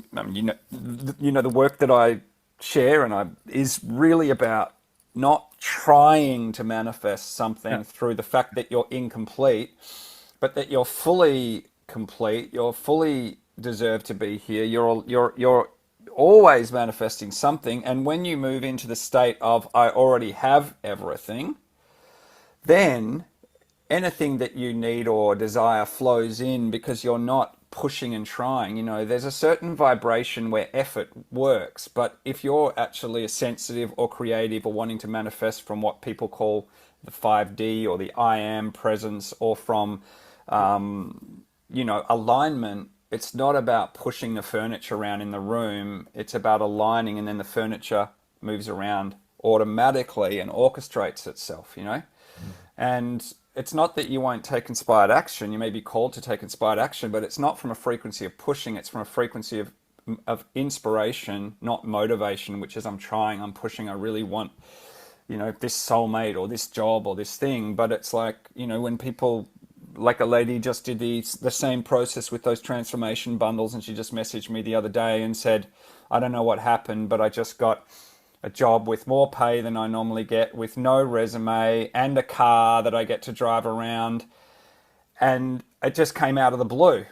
the work that I share is really about not trying to manifest something through the fact that you're incomplete, but that you're fully complete. You're fully deserve to be here. You're always manifesting something, and when you move into the state of I already have everything, then anything that you need or desire flows in because you're not pushing and trying. There's a certain vibration where effort works, but if you're actually a sensitive or creative or wanting to manifest from what people call the 5D or the I am presence, or from alignment, it's not about pushing the furniture around in the room. It's about aligning, and then the furniture moves around automatically and orchestrates itself, And it's not that you won't take inspired action. You may be called to take inspired action, but it's not from a frequency of pushing. It's from a frequency of inspiration, not motivation, which is I'm trying, I'm pushing, I really want, this soulmate or this job or this thing. But it's like, when people, like a lady just did the same process with those transformation bundles, and she just messaged me the other day and said, I don't know what happened, but I just got a job with more pay than I normally get, with no resume and a car that I get to drive around. And it just came out of the blue.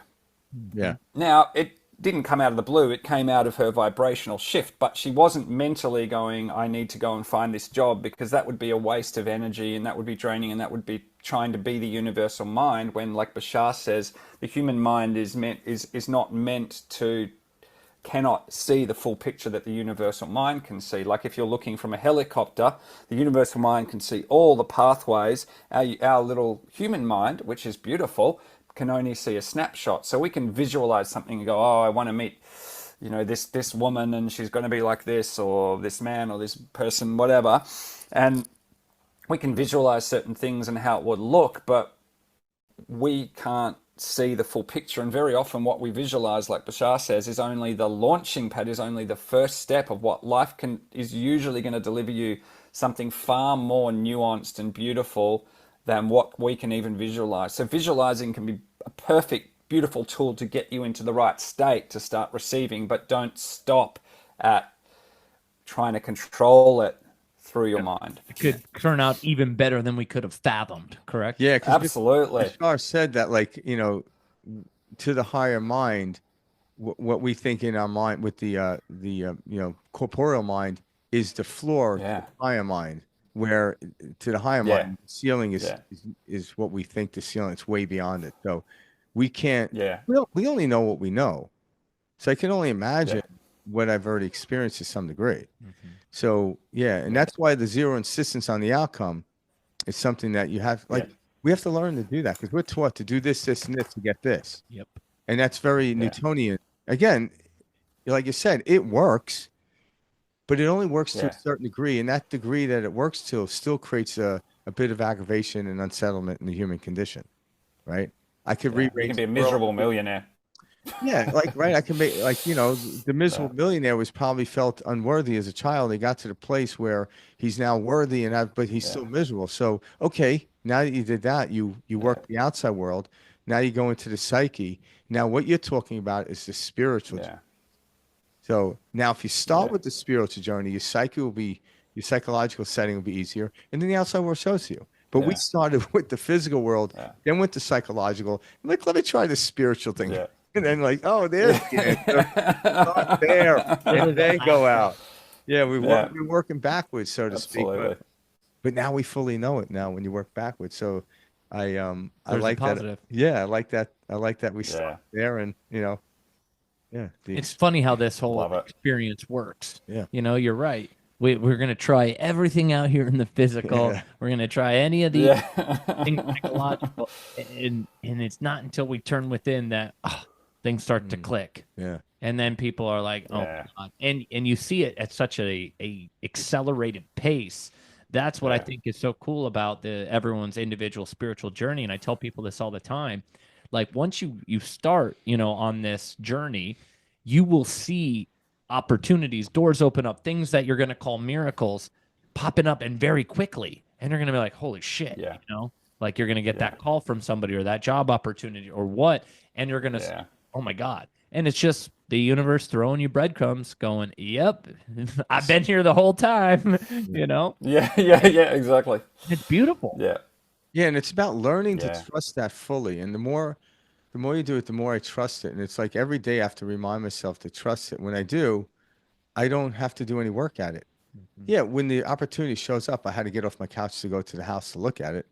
Yeah. Now, it didn't come out of the blue, it came out of her vibrational shift, but she wasn't mentally going, I need to go and find this job, because that would be a waste of energy and that would be draining, and that would be trying to be the universal mind, when, like Bashar says, the human mind is not meant to, cannot see the full picture that the universal mind can see. Like if you're looking from a helicopter, the universal mind can see all the pathways. Our little human mind, which is beautiful, can only see a snapshot. So we can visualize something and go, oh, I want to meet, this woman, and she's going to be like this, or this man, or this person, whatever. And we can visualize certain things and how it would look, but we can't see the full picture. And very often what we visualize, like Bashar says, is only the launching pad, is only the first step of what life is usually going to deliver you, something far more nuanced and beautiful than what we can even visualize. So visualizing can be a perfect, beautiful tool to get you into the right state to start receiving, but don't stop at trying to control it through your mind. It could turn out even better than we could have fathomed, correct? Yeah, absolutely. Bashar said that, like, to the higher mind, what we think in our mind with the corporeal mind is the floor to the higher mind, where to the higher mind, the ceiling is what we think the ceiling. It's way beyond it. So we can't. Yeah. We only know what we know. So I can only imagine what I've already experienced to some degree. Mm-hmm. So and that's why the zero insistence on the outcome is something that you have. Like we have to learn to do that, because we're taught to do this, this, and this to get this. Yep. And that's very Newtonian. Again, like you said, it works. But it only works to a certain degree, and that degree that it works to still creates a bit of aggravation and unsettlement in the human condition, right? I could rearrange. You can be a miserable millionaire. Yeah, I can make, the miserable millionaire was probably felt unworthy as a child. He got to the place where he's now worthy, but he's still miserable. So, okay, now that you did that, you work the outside world. Now you go into the psyche. Now what you're talking about is the spiritual journey. So now if you start with the spiritual journey, your psychological setting will be easier, and then the outside world shows you. But we started with the physical world, then went to psychological. Like, let me try the spiritual thing. Yeah. And then there's the answer. There. And then go out. Yeah, we're working backwards, so to speak. But now we fully know it now when you work backwards. So I like that. Yeah, I like that. I like that we start there, and it's funny how this whole experience works. Yeah. You're right. We're going to try everything out here in the physical. Yeah. We're going to try any of the things psychological. And it's not until we turn within that things start to click. Yeah. And then people are like, oh, my God. And you see it at such a accelerated pace. That's what I think is so cool about everyone's individual spiritual journey. And I tell people this all the time. Like once you start, on this journey, you will see opportunities, doors open up, things that you're going to call miracles popping up, and very quickly. And you're going to be like, holy shit, like you're going to get that call from somebody or that job opportunity or what. And you're going to say, oh my God. And it's just the universe throwing you breadcrumbs going, yep, I've been here the whole time, Yeah, exactly. It's beautiful. Yeah. Yeah, and it's about learning to trust that fully. And the more you do it, the more I trust it. And it's like every day I have to remind myself to trust it. When I do, I don't have to do any work at it. Mm-hmm. Yeah, when the opportunity shows up, I had to get off my couch to go to the house to look at it.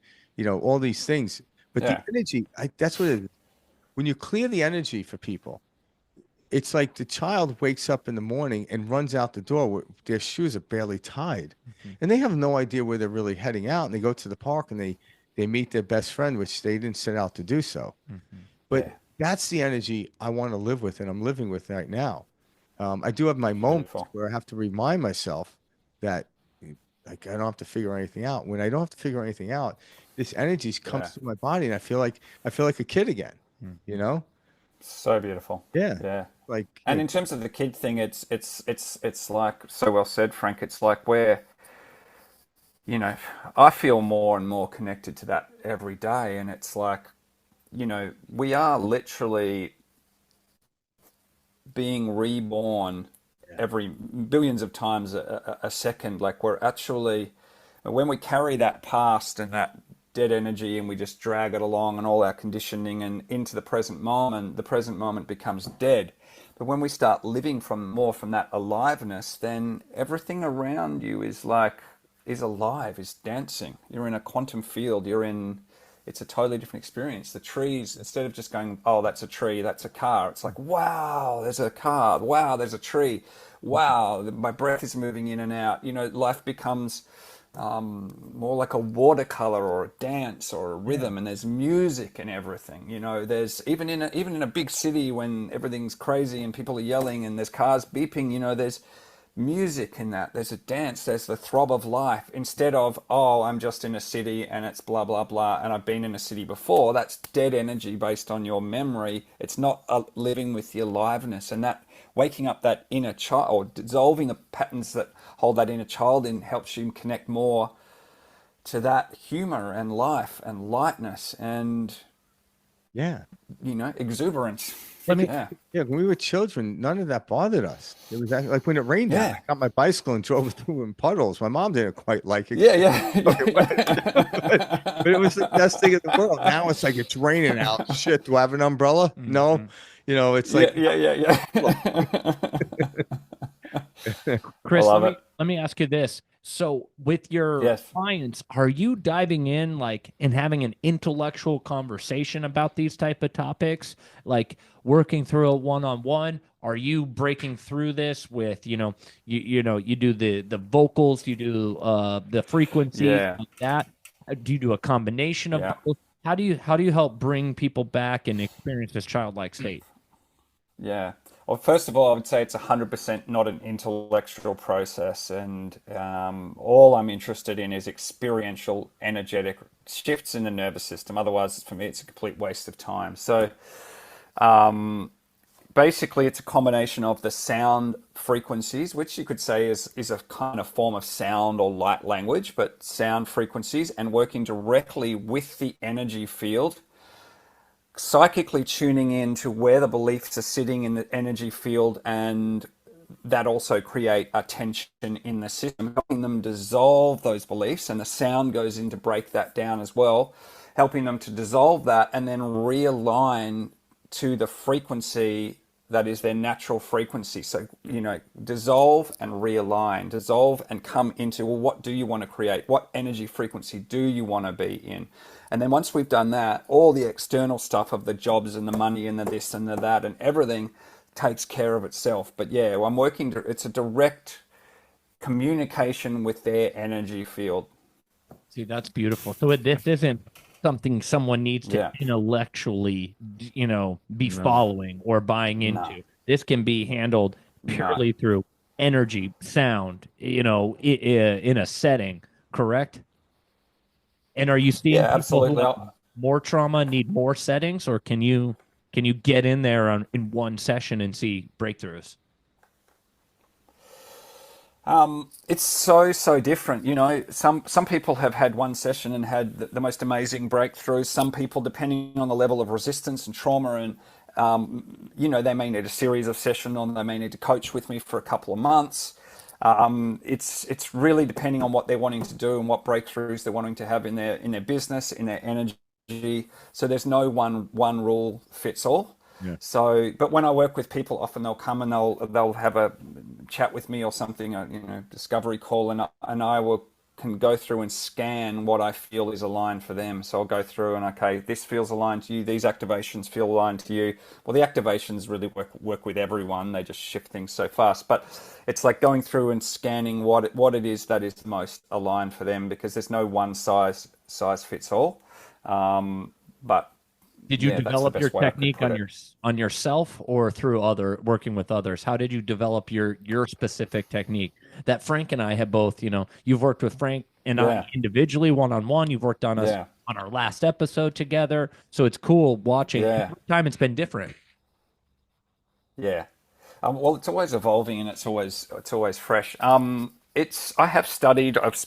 All these things. But the energy, that's what it is. When you clear the energy for people, it's like the child wakes up in the morning and runs out the door with their shoes are barely tied. Mm-hmm. And they have no idea where they're really heading out. And they go to the park and they meet their best friend, which they didn't set out to do so. Mm-hmm. But that's the energy I want to live with, and I'm living with right now. I do have my moments where I have to remind myself that I don't have to figure anything out. When I don't have to figure anything out, this energy comes through my body, and I feel like a kid again. Mm-hmm. So beautiful. Yeah. And in terms of the kid thing, it's like, so well said, Frank. It's like I feel more and more connected to that every day. And it's like, we are literally being reborn every billions of times a second. Like we're actually, when we carry that past and that dead energy and we just drag it along and all our conditioning and into the present moment becomes dead. But when we start living from that aliveness, then everything around you is alive, is dancing. You're in a quantum field. It's a totally different experience. The trees, instead of just going, oh, that's a tree, that's a car, it's like, wow, there's a car, wow, there's a tree, wow, my breath is moving in and out. Life becomes more like a watercolor or a dance or a rhythm, and there's music and everything. There's even in a big city when everything's crazy and people are yelling and there's cars beeping. There's music in that. There's a dance. There's the throb of life. Instead of, oh, I'm just in a city and it's blah blah blah, and I've been in a city before. That's dead energy based on your memory. It's not living with the aliveness, and that waking up that inner child, or dissolving the patterns that hold that inner child in, helps you connect more to that humor and life and lightness and exuberance. Yeah, when we were children, none of that bothered us. It was like when it rained out, I got my bicycle and drove through in puddles. My mom didn't quite like it. But it was the best thing in the world. Now it's like it's raining out. Shit, do I have an umbrella? No. It's like Chris, let me ask you this. So with your clients, are you diving in and having an intellectual conversation about these type of topics, like working through a one-on-one? Are you breaking through this with, you do the vocals, you do the frequency, like that? Do you do a combination of both? How do you help bring people back and experience this childlike state? Yeah. Well, first of all, I would say it's 100% not an intellectual process, and all I'm interested in is experiential, energetic shifts in the nervous system. Otherwise, for me, it's a complete waste of time. So, basically, it's a combination of the sound frequencies, which you could say is a kind of form of sound or light language, but sound frequencies, and working directly with the energy field, psychically tuning in to where the beliefs are sitting in the energy field, and that also create a tension in the system, helping them dissolve those beliefs, and the sound goes in to break that down as well, helping them to dissolve that and then realign to the frequency that is their natural frequency. So, dissolve and realign, dissolve and come into, well, what do you want to create? What energy frequency do you want to be in? And then once we've done that, all the external stuff of the jobs and the money and the this and the that and everything takes care of itself. But yeah, I'm working, it's a direct communication with their energy field. See, that's beautiful. So this isn't something someone needs to intellectually, be following or buying into. No. This can be handled purely through energy, sound, in a setting, correct? And are you seeing people who have more trauma need more settings, or can you get in there in one session and see breakthroughs? It's so different. Some people have had one session and had the most amazing breakthroughs. Some people, depending on the level of resistance and trauma, and they may need a series of sessions, or they may need to coach with me for a couple of months. It's really depending on what they're wanting to do and what breakthroughs they're wanting to have in their business, in their energy. So there's no one rule fits all. Yeah. So, but when I work with people, often they'll come and they'll have a chat with me or something, discovery call, and I can go through and scan what I feel is aligned for them. So I'll go through and, okay, this feels aligned to you. These activations feel aligned to you. Well, the activations really work with everyone. They just shift things so fast. But it's like going through and scanning what it is that is most aligned for them, because there's no one size fits all. But did you develop your technique on yourself or through working with others? How did you develop your specific technique? That Frank and I have both, you've worked with Frank and I individually, one-on-one. You've worked on us on our last episode together. So it's cool watching. Every time it's been different. Yeah. Well, it's always evolving and it's always fresh. I have studied, I've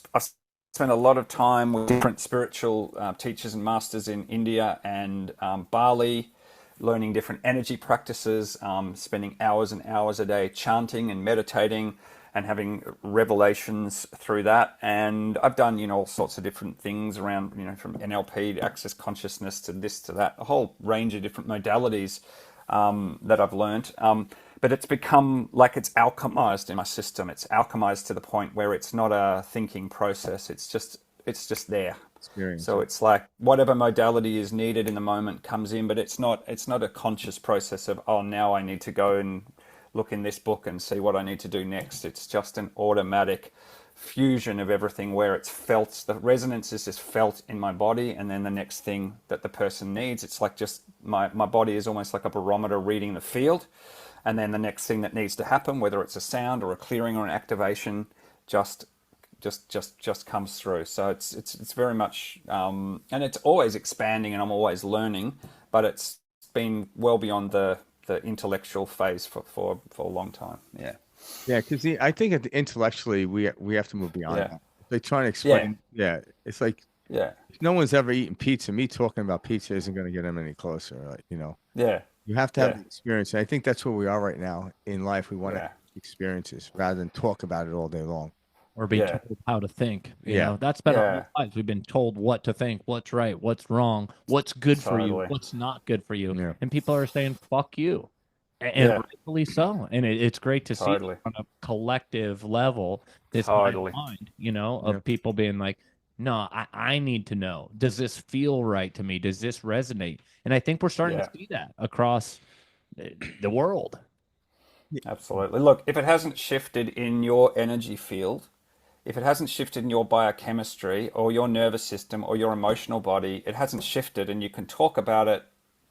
spent a lot of time with different spiritual teachers and masters in India and Bali, learning different energy practices, spending hours and hours a day chanting and meditating and having revelations through that. And I've done, all sorts of different things around, from NLP to access consciousness to this to that, a whole range of different modalities that I've learned. But it's become like it's alchemized in my system. It's alchemized to the point where it's not a thinking process. It's just there. Experience. So it's like whatever modality is needed in the moment comes in, but it's not a conscious process of, oh, now I need to go and look in this book and see what I need to do next. It's just an automatic fusion of everything where it's felt, the resonance is just felt in my body, and then the next thing that the person needs, it's like just my body is almost like a barometer reading the field, and then the next thing that needs to happen, whether it's a sound or a clearing or an activation, just comes through. So it's very much and it's always expanding, and I'm always learning, but it's been well beyond the intellectual phase for a long time. Yeah, because I think intellectually we have to move beyond that. They try to explain. It's like if no one's ever eaten pizza, me talking about pizza isn't going to get them any closer. Like, you have to have the experience. And I think that's where we are right now in life. We want to have experiences rather than talk about it all day long. Or be told how to think. You know, that's been our whole lives. We've been told what to think, what's right, what's wrong, what's good for you, what's not good for you. Yeah. And people are saying, fuck you. And rightfully so. And it's great to see on a collective level this mind, of people being like, no, I need to know. Does this feel right to me? Does this resonate? And I think we're starting to see that across the world. Absolutely. Look, if it hasn't shifted in your energy field, if it hasn't shifted in your biochemistry or your nervous system or your emotional body, it hasn't shifted, and you can talk about it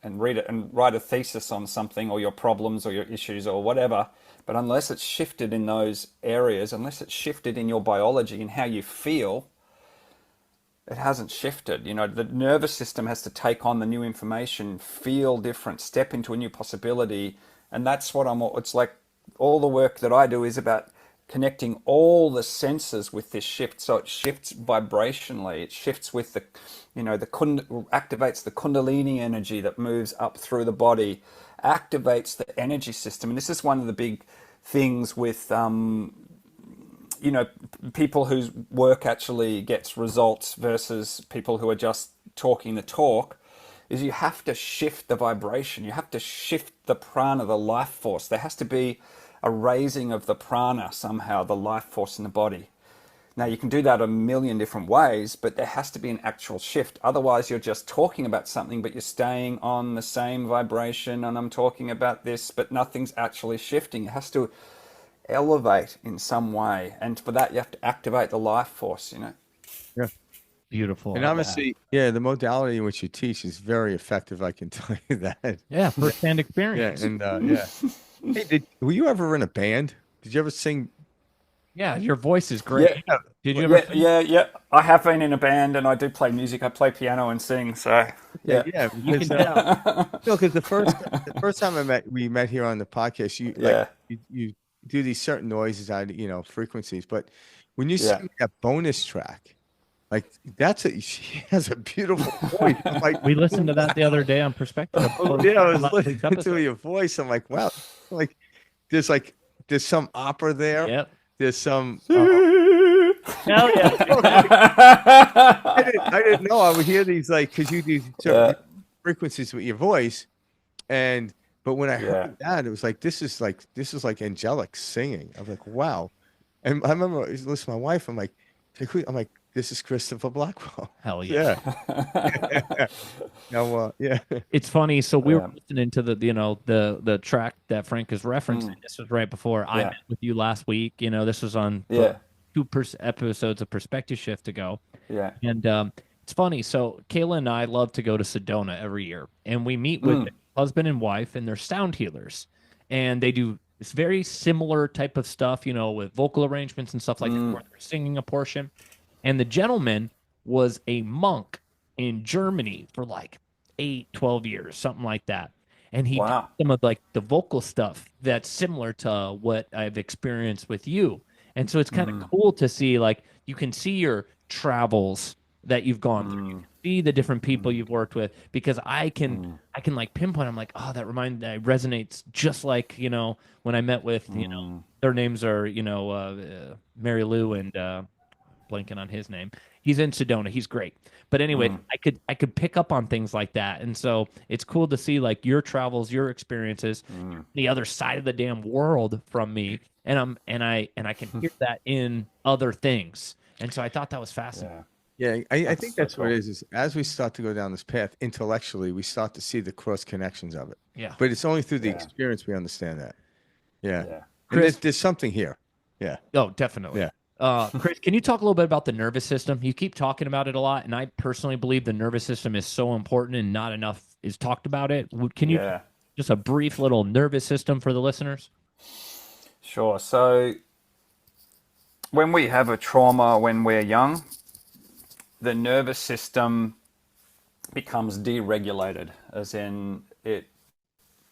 and read it and write a thesis on something or your problems or your issues or whatever. But unless it's shifted in those areas, unless it's shifted in your biology and how you feel, it hasn't shifted. The nervous system has to take on the new information, feel different, step into a new possibility. And that's what it's like all the work that I do is about connecting all the senses with this shift. So it shifts vibrationally. It shifts with activates the Kundalini energy that moves up through the body, activates the energy system. And this is one of the big things with, people whose work actually gets results versus people who are just talking the talk, is you have to shift the vibration. You have to shift the prana, the life force. There has to be a raising of the prana somehow, the life force in the body. Now, you can do that a million different ways, but there has to be an actual shift. Otherwise, you're just talking about something, but you're staying on the same vibration, and I'm talking about this, but nothing's actually shifting. It has to elevate in some way. And for that, you have to activate the life force, Yeah. Beautiful. And obviously, the modality in which you teach is very effective. I can tell you that. Yeah, first-hand experience. Yeah, and Hey, were you ever in a band? Did you ever sing? Yeah, your voice is great. Yeah. Did you ever? Yeah. I have been in a band, and I do play music. I play piano and sing. So yeah. Because, because the first time we met here on the podcast, you do these certain noises out, frequencies. But when you sing that bonus track, like she has a beautiful voice. Like, we listened to that the other day on Perspective. I was listening to your voice. I'm like, wow, like there's some opera there. Yep. There's some. Hell yeah. I didn't know. I would hear these because you do certain frequencies with your voice, but when I heard that, it was like this is like angelic singing. I was like, wow. And I remember listening to my wife. I'm like, this is Christopher Blackwell. Hell yeah. It's funny. So we were listening to the track that Frank is referencing. This was right before I met with you last week. This was on two episodes of Perspective Shift ago. Yeah. And it's funny. So Kayla and I love to go to Sedona every year, and we meet with husband and wife, and they're sound healers, and they do this very similar type of stuff, with vocal arrangements and stuff like that, where they're singing a portion. And the gentleman was a monk in Germany for 12 years, something like that. And he did some of the vocal stuff that's similar to what I've experienced with you. And so it's kind of cool to see, you can see your travels that you've gone through. You can see the different people you've worked with, because I can like pinpoint. I'm like, oh, that resonates just like, when I met with, their names are, Mary Lou and blanking on his name. He's in Sedona. He's great. But anyway, I could pick up on things like that. And so it's cool to see like your travels, your experiences, the other side of the damn world from me. And I can hear that in other things. And so I thought that was fascinating. Yeah, I think that's what it is as we start to go down this path intellectually, we start to see the cross connections of it. Yeah. But it's only through the experience we understand that. Yeah. Yeah. And there's something here. Yeah. Oh, definitely. Yeah. Chris, can you talk a little bit about the nervous system? You keep talking about it a lot, and I personally believe the nervous system is so important and not enough is talked about it. Can you just a brief little nervous system for the listeners? Sure. So when we have a trauma when we're young, the nervous system becomes deregulated, as in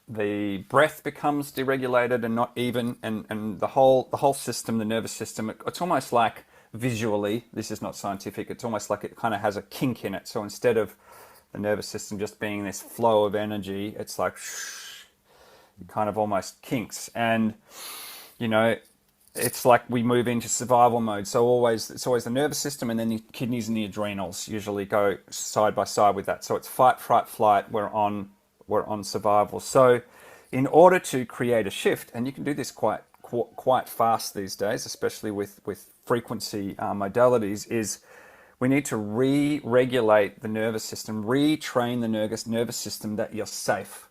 the breath becomes deregulated and not even, and the whole system, the nervous system, it's almost like visually, this is not scientific, it's almost like it kind of has a kink in it. So instead of the nervous system just being this flow of energy, it's like it kind of almost kinks. And it's like we move into survival mode. So it's always the nervous system, and then the kidneys and the adrenals usually go side by side with that. So it's fight, fright, flight. We're on survival. So in order to create a shift, and you can do this quite fast these days, especially with frequency modalities, is we need to re-regulate the nervous system, retrain the nervous system that you're safe,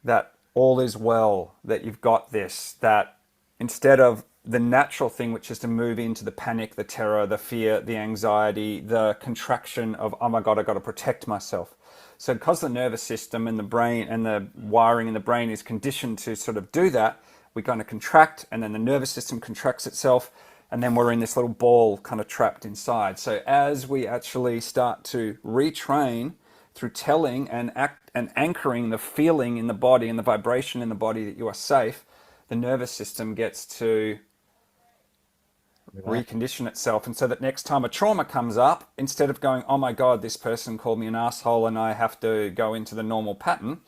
that all is well, that you've got this, that instead of the natural thing, which is to move into the panic, the terror, the fear, the anxiety, the contraction of, oh my God, I got to protect myself. So because the nervous system and the brain and the wiring in the brain is conditioned to sort of do that, we're going to contract, and then the nervous system contracts itself, and then we're in this little ball kind of trapped inside. So as we actually start to retrain through telling and anchoring the feeling in the body and the vibration in the body that you are safe, the nervous system gets to recondition itself. And so that next time a trauma comes up, instead of going, oh my God, this person called me an asshole and I have to go into the normal pattern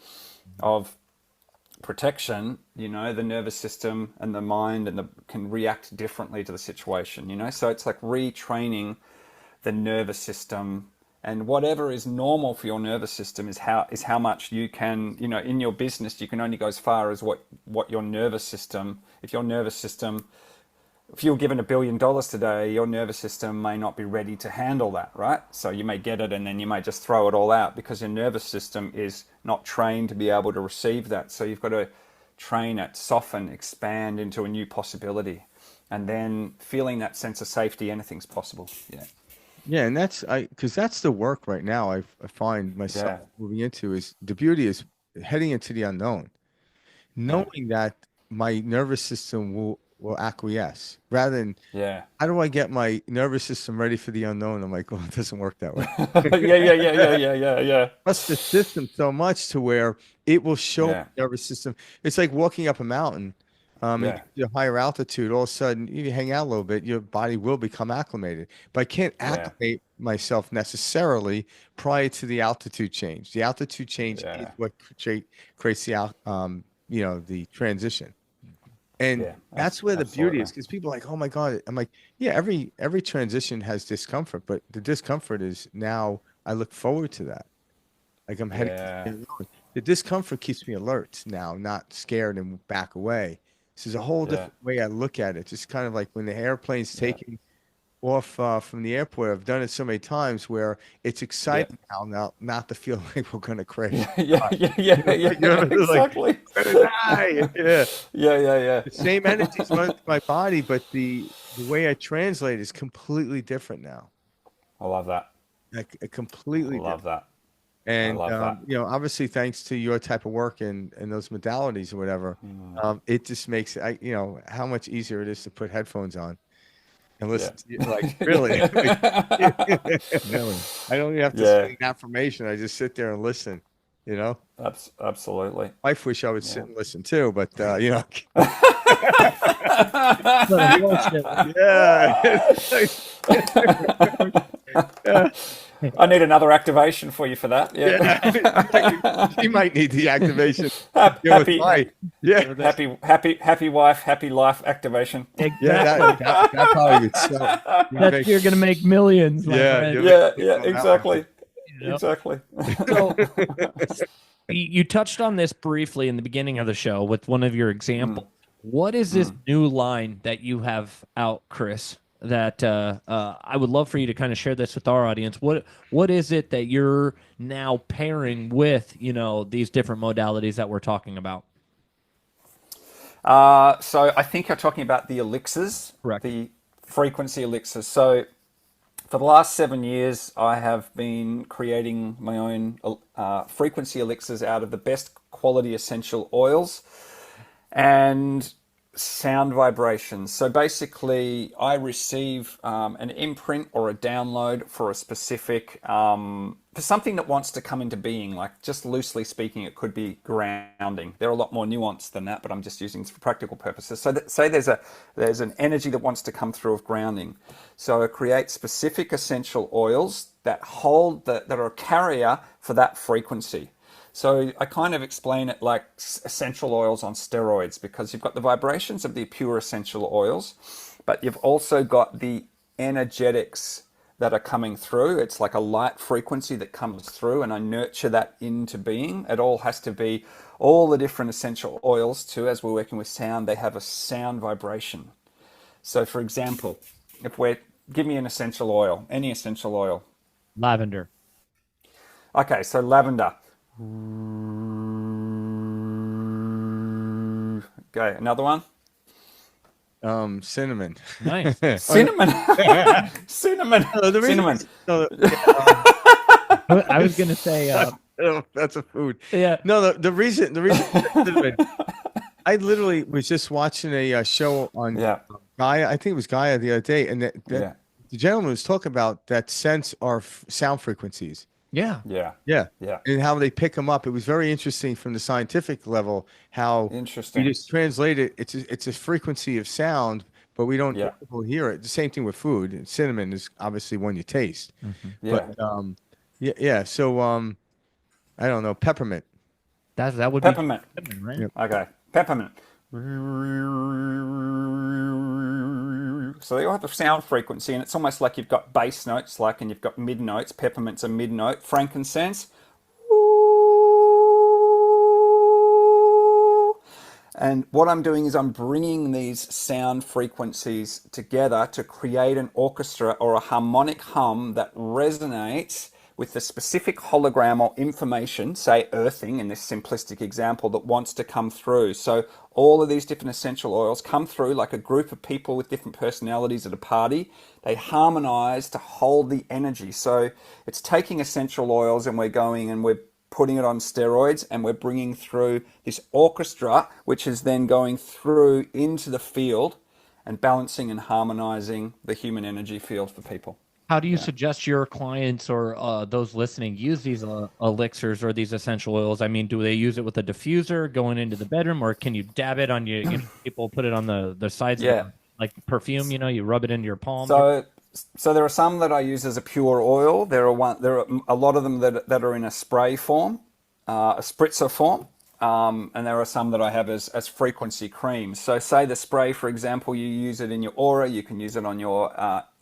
of protection, the nervous system and the mind can react differently to the situation, So it's like retraining the nervous system, and whatever is normal for your nervous system is how much you can, in your business, you can only go as far as what your nervous system, if you were given $1 billion today, your nervous system may not be ready to handle that, right? So you may get it and then you may just throw it all out because your nervous system is not trained to be able to receive that. So you've got to train it, soften, expand into a new possibility. And then feeling that sense of safety, anything's possible. Yeah. Yeah, and because that's the work right now I find myself moving into, is the beauty is heading into the unknown, knowing that my nervous system will acquiesce, rather than how do I get my nervous system ready for the unknown? I'm like, well, it doesn't work that way. Yeah. Trust the system so much to where it will show the nervous system. It's like walking up a mountain. At a higher altitude, all of a sudden, you hang out a little bit, your body will become acclimated. But I can't acclimate myself necessarily prior to the altitude change. The altitude change is what creates the transition. And that's where the beauty is, because people are like, oh my God. I'm like, yeah, every transition has discomfort, but the discomfort is now I look forward to that. Like I'm heading. The discomfort keeps me alert now, not scared and back away. This is a whole different way I look at it. Just kind of like when the airplane's taking off from the airport. I've done it so many times where it's exciting now not to feel like we're going to crash. Exactly. The same energy's running through my body, but the way I translate is completely different now. I love that. Completely I love that. And, obviously thanks to your type of work and those modalities or whatever, it just makes how much easier it is to put headphones on and listen to you. Like, really? Really. I don't even have to sing affirmation. I just sit there and listen, Absolutely. I wish I would sit and listen too, but, I need another activation for you for that. Yeah. She might need the activation. Happy, Yeah. happy wife, happy life activation. Exactly. Yeah, that probably would sell. That's you're gonna make millions, my friend. Yeah, exactly. You know? Exactly. So you touched on this briefly in the beginning of the show with one of your examples. What is this new line that you have out, Chris? That I would love for you to kind of share this with our audience. What is it that you're now pairing with, these different modalities that we're talking about? So I think you're talking about the elixirs, Correct. the frequency elixirs. So for the last 7 years, I have been creating my own frequency elixirs out of the best quality essential oils and sound vibrations. So basically, I receive an imprint or a download for a specific, for something that wants to come into being. Like, just loosely speaking, it could be grounding. They're a lot more nuanced than that, but I'm just using this for practical purposes. So say there's an energy that wants to come through of grounding. So I create specific essential oils that that are a carrier for that frequency. So I kind of explain it like essential oils on steroids, because you've got the vibrations of the pure essential oils, but you've also got the energetics that are coming through. It's like a light frequency that comes through, and I nurture that into being. It all has to be, all the different essential oils too, as we're working with sound, they have a sound vibration. So for example, give me an essential oil, any essential oil. Lavender. Okay, so lavender. Okay, another one. Cinnamon. Nice. Cinnamon. Cinnamon. Cinnamon. I was gonna say That's a food. Yeah. No, the reason cinnamon, I literally was just watching a show on Gaia. I think it was Gaia the other day, and the gentleman was talking about that sense our sound frequencies. Yeah. And how they pick them up. It was very interesting from the scientific level, how you just translate it. It's a frequency of sound, but we don't hear it. The same thing with food. Cinnamon is obviously one you taste. But so I don't know, peppermint. That would peppermint. Be peppermint, right? Yep. Okay, peppermint. So they all have a sound frequency, and it's almost like you've got bass notes, and you've got mid notes. Peppermint's a mid note. Frankincense. And what I'm doing is I'm bringing these sound frequencies together to create an orchestra or a harmonic hum that resonates with the specific hologram or information, say earthing in this simplistic example, that wants to come through. So all of these different essential oils come through like a group of people with different personalities at a party. They harmonize to hold the energy. So it's taking essential oils, and we're putting it on steroids, and we're bringing through this orchestra, which is then going through into the field and balancing and harmonizing the human energy field for people. How do you suggest your clients or those listening use these elixirs or these essential oils? I mean, do they use it with a diffuser going into the bedroom, or can you dab it on people put it on the sides of like perfume, you rub it into your palm? So there are some that I use as a pure oil. There are a lot of them that are in a spray form, a spritzer form. And there are some that I have as frequency creams. So say the spray, for example, you use it in your aura, you can use it on your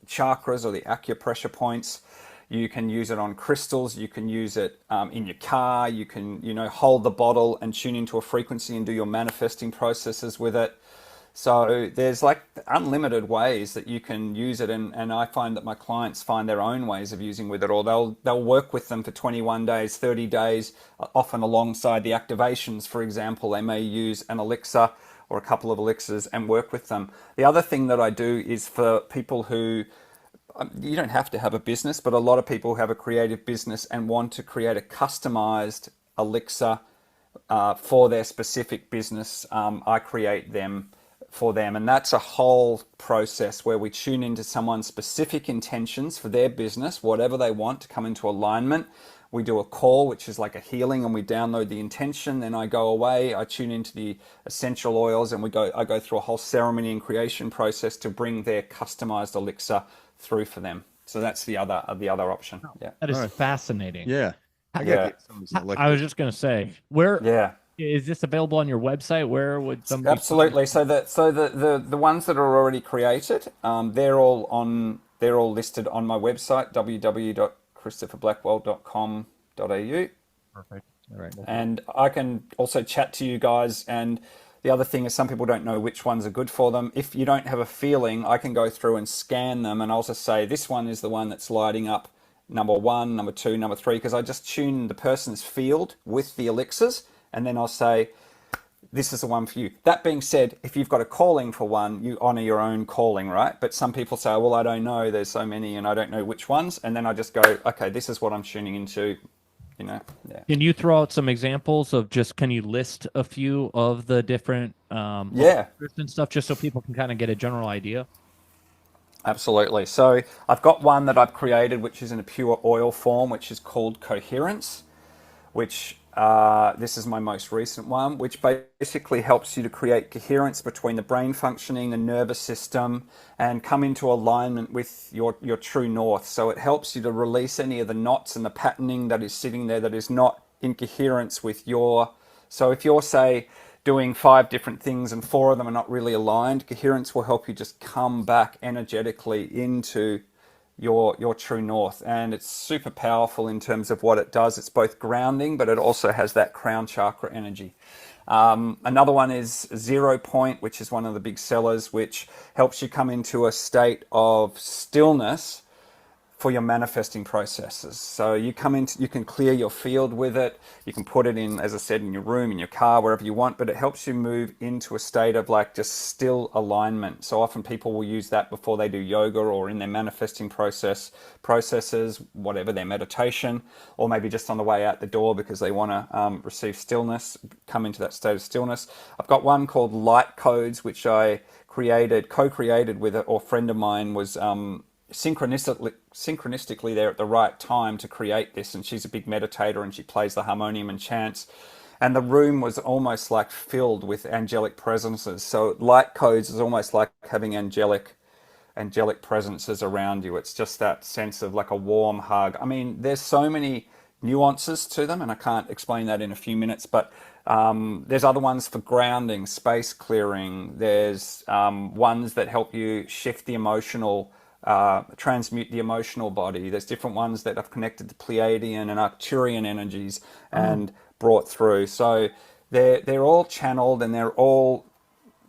chakras or the acupressure points. You can use it on crystals. You can use it in your car. You can, hold the bottle and tune into a frequency and do your manifesting processes with it. So there's like unlimited ways that you can use it, and I find that my clients find their own ways of using with it, or they'll work with them for 21 days, 30 days, often alongside the activations. For example, they may use an elixir or a couple of elixirs and work with them. The other thing that I do is for people who, you don't have to have a business, but a lot of people have a creative business and want to create a customized elixir for their specific business. I create them for them, and that's a whole process where we tune into someone's specific intentions for their business, whatever they want to come into alignment. We do a call, which is like a healing, and we download the intention. Then I go away, I tune into the essential oils, and I go through a whole ceremony and creation process to bring their customized elixir through for them. So that's the other option. Yeah. That is All right. fascinating. Yeah. I Yeah. gotta get some of these I Elixir. was just gonna say, where Yeah. is this available on your website? Where would somebody Absolutely. So the ones that are already created, they're all listed on my website, www.christopherblackwell.com.au. Perfect. All right. And I can also chat to you guys. And the other thing is, some people don't know which ones are good for them. If you don't have a feeling, I can go through and scan them, and I'll just say this one is the one that's lighting up number 1, number 2, number 3, because I just tune the person's field with the elixirs, and then I'll say this is the one for you. That being said, if you've got a calling for one, you honor your own calling, right? But some people say, well, I don't know, there's so many and I don't know which ones. And then I just go, okay, this is what I'm tuning into, Yeah. Can you throw out some examples of can you list a few of the different Yeah. and stuff, just so people can kind of get a general idea? Absolutely. So I've got one that I've created, which is in a pure oil form, which is called Coherence, which this is my most recent one, which basically helps you to create coherence between the brain functioning, the nervous system, and come into alignment with your true north. So it helps you to release any of the knots and the patterning that is sitting there that is not in coherence with your... So if you're, say, doing 5 different things and 4 of them are not really aligned, coherence will help you just come back energetically into your true north. And it's super powerful in terms of what it does. It's both grounding, but it also has that crown chakra energy. Another one is 0 Point, which is one of the big sellers, which helps you come into a state of stillness for your manifesting processes. So you can clear your field with it. You can put it in, as I said, in your room, in your car, wherever you want, but it helps you move into a state of like just still alignment. So often people will use that before they do yoga or in their manifesting processes, whatever, their meditation, or maybe just on the way out the door because they want to receive stillness, come into that state of stillness. I've got one called Light Codes, which I co-created with a friend of mine was synchronistically there at the right time to create this, and she's a big meditator and she plays the harmonium and chants, and the room was almost like filled with angelic presences. So Light Codes is almost like having angelic presences around you. It's just that sense of like a warm hug. I mean, there's so many nuances to them, and I can't explain that in a few minutes, but there's other ones for grounding, space clearing. There's ones that help you shift the emotional, transmute the emotional body. There's different ones that have connected to Pleiadian and Arcturian energies and brought through. So they're all channeled, and they're all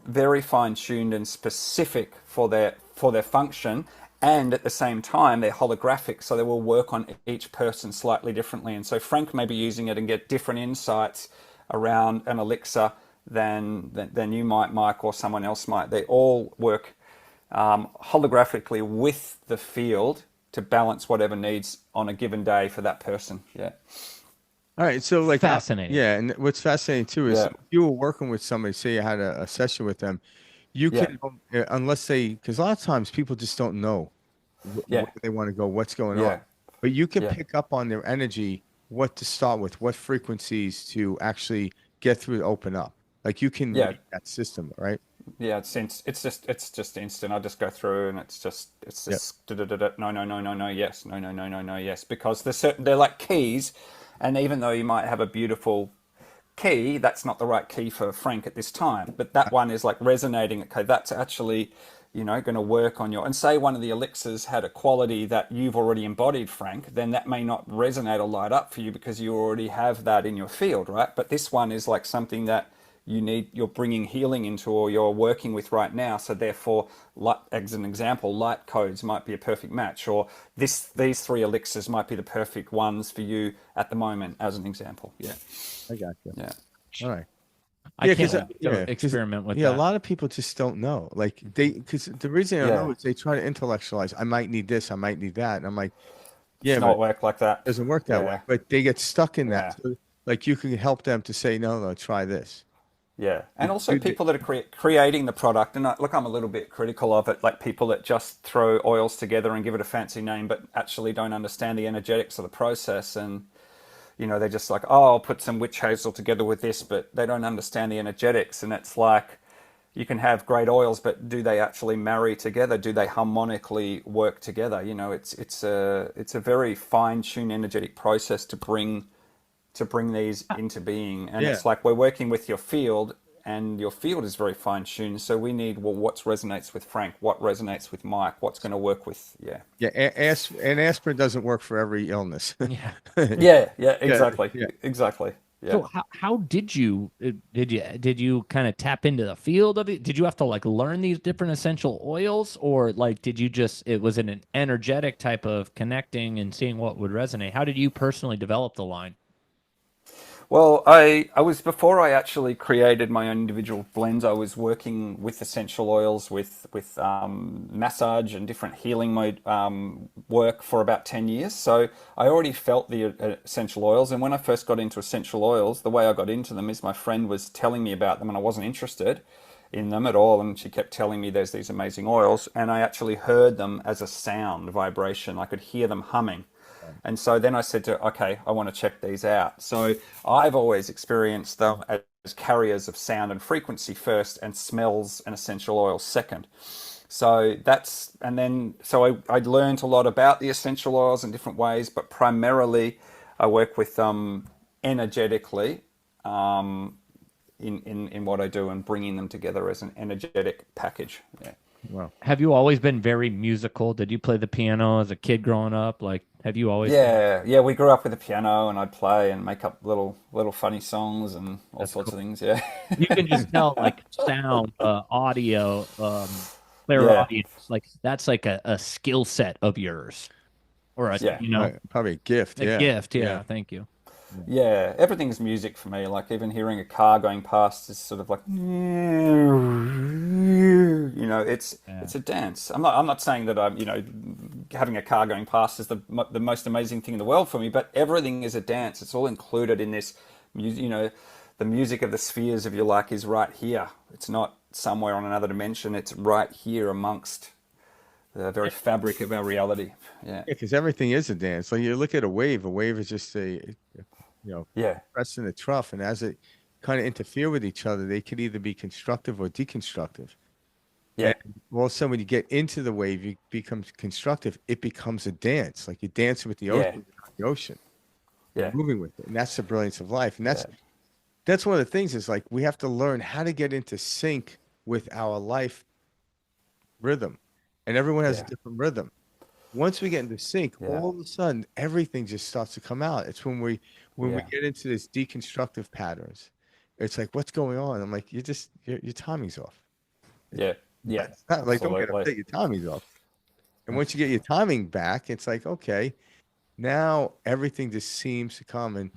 very fine-tuned and specific for their function, and at the same time they're holographic, so they will work on each person slightly differently. And so Frank may be using it and get different insights around an elixir than you might, Mike, or someone else might. They all work holographically with the field to balance whatever needs on a given day for that person. Yeah. All right, so like Fascinating. yeah, and what's fascinating too is Yeah. if you were working with somebody, say you had a session with them, you Yeah. can unless because a lot of times people just don't know Yeah. where they want to go, what's going Yeah. on, but you can Yeah. pick up on their energy, what to start with, what frequencies to actually get through to open up. Like you can Yeah. read that system, right? Yeah, it's just instant. I just go through and it's just no, yes, no, yes, because they're like keys, and even though you might have a beautiful key, that's not the right key for Frank at this time. But that one is like resonating. Okay, that's actually, going to work on and say one of the elixirs had a quality that you've already embodied, Frank, then that may not resonate or light up for you because you already have that in your field, right? But this one is like something that you're bringing healing into, or you're working with right now. So therefore, as an example, Light Codes might be a perfect match, or these 3 elixirs might be the perfect ones for you at the moment, as an example. Yeah. I got you. Yeah. All right. I can't 'cause, wait to experiment with yeah, that. a lot of people just don't know. Like because the reason I don't know is they try to intellectualize. I might need this. I might need that. And I'm like, yeah, It's but not work like that. it doesn't work that way. But they get stuck in that. Yeah. So, like you can help them to say, no, try this. Yeah, and also people that are creating the product, and I'm a little bit critical of it, like people that just throw oils together and give it a fancy name, but actually don't understand the energetics of the process, and they're just like, oh, I'll put some witch hazel together with this, but they don't understand the energetics, and it's like, you can have great oils, but do they actually marry together? Do they harmonically work together? You know, it's a very fine-tuned energetic process to bring these into being. And Yeah. it's like we're working with your field, and your field is very fine-tuned. So we need, well, what resonates with Frank? What resonates with Mike? What's going to work with, yeah. Yeah. And aspirin doesn't work for every illness. Yeah. Yeah, exactly. Yeah. Exactly. Yeah. So how did you kind of tap into the field of it? Did you have to like learn these different essential oils, or like did you just it was an energetic type of connecting and seeing what would resonate? How did you personally develop the line? Well, I was, before I actually created my own individual blends, I was working with essential oils, with massage and different healing mode work for about 10 years. So I already felt the essential oils. And when I first got into essential oils, the way I got into them is my friend was telling me about them, and I wasn't interested in them at all. And she kept telling me there's these amazing oils, and I actually heard them as a sound vibration. I could hear them humming. And so then I said to, okay, I want to check these out. So I've always experienced them as carriers of sound and frequency first, and smells and essential oils second. So I learned a lot about the essential oils in different ways, but primarily I work with them energetically in what I do, and bringing them together as an energetic package. Yeah. Wow. Have you always been very musical? Did you play the piano as a kid growing up? Like, have you always? Yeah, we grew up with a piano, and I'd play and make up little funny songs and all sorts of things. Yeah, You can just tell, like sound, audio, clairaudience, like that's like a skill set of yours, or a Yeah. Probably a gift. a Yeah. gift. Yeah, Yeah. thank you. yeah. Everything's music for me. Like even hearing a car going past is sort of like, it's a dance. I'm not saying that having a car going past is the most amazing thing in the world for me, but everything is a dance. It's all included in this music. The music of the spheres, if you like, is right here. It's not somewhere on another dimension. It's right here amongst the very fabric of our reality. Yeah. Because everything is a dance. Like you look at a wave is just Yeah. pressing the trough, and as it kind of interfere with each other, they could either be constructive or deconstructive. Yeah. And all of a sudden, when you get into the wave, it becomes constructive. It becomes a dance, like you're dancing with the ocean. The ocean, Yeah. moving with it, and that's the brilliance of life. And that's one of the things. Is like we have to learn how to get into sync with our life rhythm, and everyone has a different rhythm. Once we get into sync, all of a sudden everything just starts to come out. It's when we get into this deconstructive patterns. It's like, what's going on? I'm like, your timing's off. Yeah. Yeah. It's not like don't get Absolutely. upset, your timing's off. And once you get your timing back, it's like, okay, now everything just seems to come.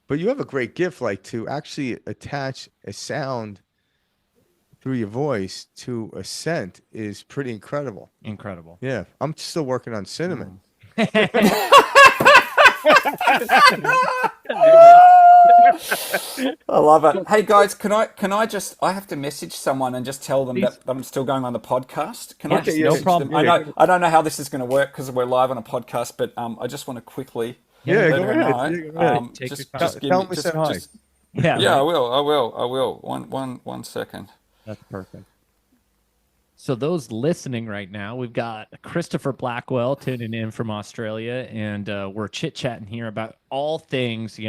But you have a great gift, like to actually attach a sound through your voice to a scent is pretty incredible. Incredible. Yeah, I'm still working on cinnamon. I love it. Hey guys, can I just, I have to message someone and just tell them that I'm still going on the podcast. Can I Yes, just no message problem. them? I don't know how this is going to work because we're live on a podcast, but I just want to quickly Yeah, let go her ahead. know. Yeah, go ahead. Take your Just time. just give Tell me them we said hi. Yeah, yeah, right. I will. One second. That's perfect. So those listening right now, we've got Christopher Blackwell tuning in from Australia, and we're chit-chatting here about all things,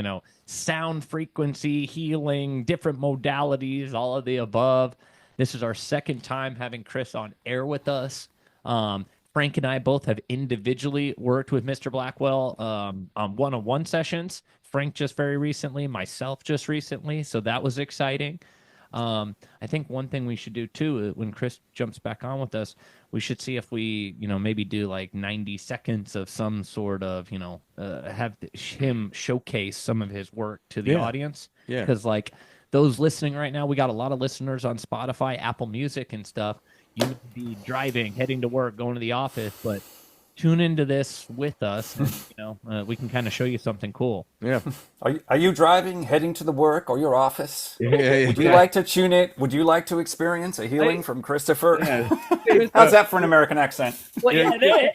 sound frequency, healing, different modalities, all of the above. This is our second time having Chris on air with us. Frank and I both have individually worked with Mr. Blackwell on one-on-one sessions. Frank just very recently, myself just recently, so that was exciting. I think one thing we should do too, when Chris jumps back on with us, we should see if we, maybe do like 90 seconds of some sort of, have him showcase some of his work to the audience. Yeah. Because like those listening right now, we got a lot of listeners on Spotify, Apple Music and stuff. You may be driving, heading to work, going to the office, but tune into this with us. And, we can kind of show you something cool. Yeah. Are you driving, heading to the work or your office? Yeah. Would you like to tune it? Would you like to experience a healing from Christopher? Yeah. How's that for an American accent? Well, yeah, Yeah,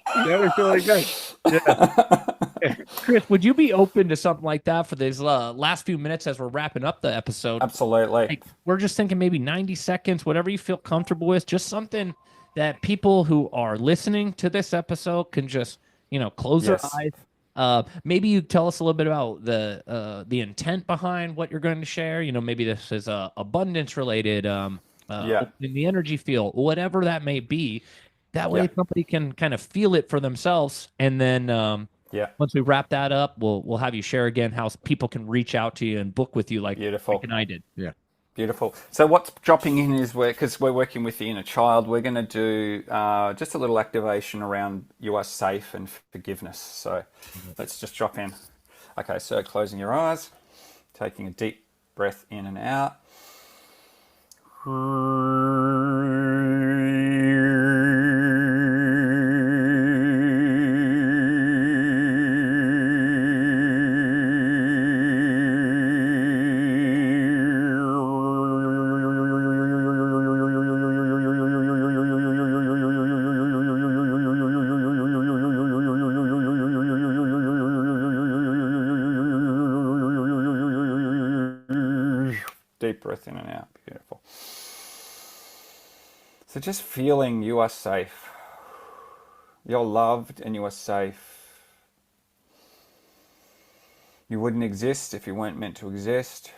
that was really good. Yeah. Chris, would you be open to something like that for these last few minutes as we're wrapping up the episode? Absolutely. Like, we're just thinking maybe 90 seconds, whatever you feel comfortable with, just something that people who are listening to this episode can just, close their Yes. eyes. Maybe you tell us a little bit about the intent behind what you're going to share. Maybe this is abundance related, Yeah. opening the energy field, whatever that may be. That Yeah. way, somebody can kind of feel it for themselves, and then Yeah. once we wrap that up, we'll have you share again how people can reach out to you and book with you, like Beautiful. I did. Yeah. Beautiful. So what's dropping in is because we're working with the inner child, we're going to do just a little activation around you are safe and forgiveness. So let's just drop in. Okay, so closing your eyes, taking a deep breath in and out. Deep breath in and out. Beautiful. So just feeling you are safe. You're loved and you are safe. You wouldn't exist if you weren't meant to exist.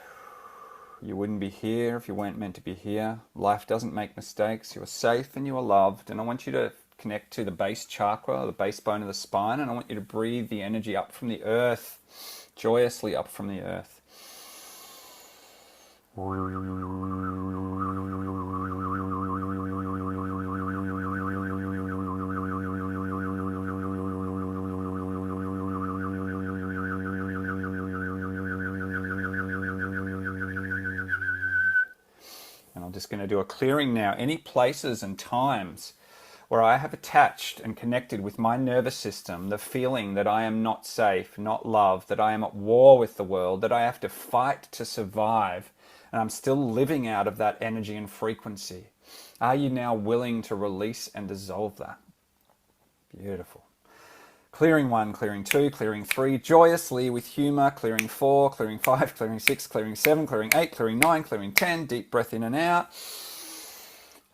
You wouldn't be here if you weren't meant to be here. Life doesn't make mistakes. You are safe and you are loved. And I want you to connect to the base chakra, the base bone of the spine, and I want you to breathe the energy up from the earth, joyously up from the earth. And I'm just going to do a clearing now. Any places and times where I have attached and connected with my nervous system the feeling that I am not safe, not loved, that I am at war with the world, that I have to fight to survive, and I'm still living out of that energy and frequency. Are you now willing to release and dissolve that? Beautiful. Clearing 1, clearing 2, clearing 3, joyously with humor, clearing 4, clearing 5, clearing 6, clearing 7, clearing 8, clearing 9, clearing 10, deep breath in and out.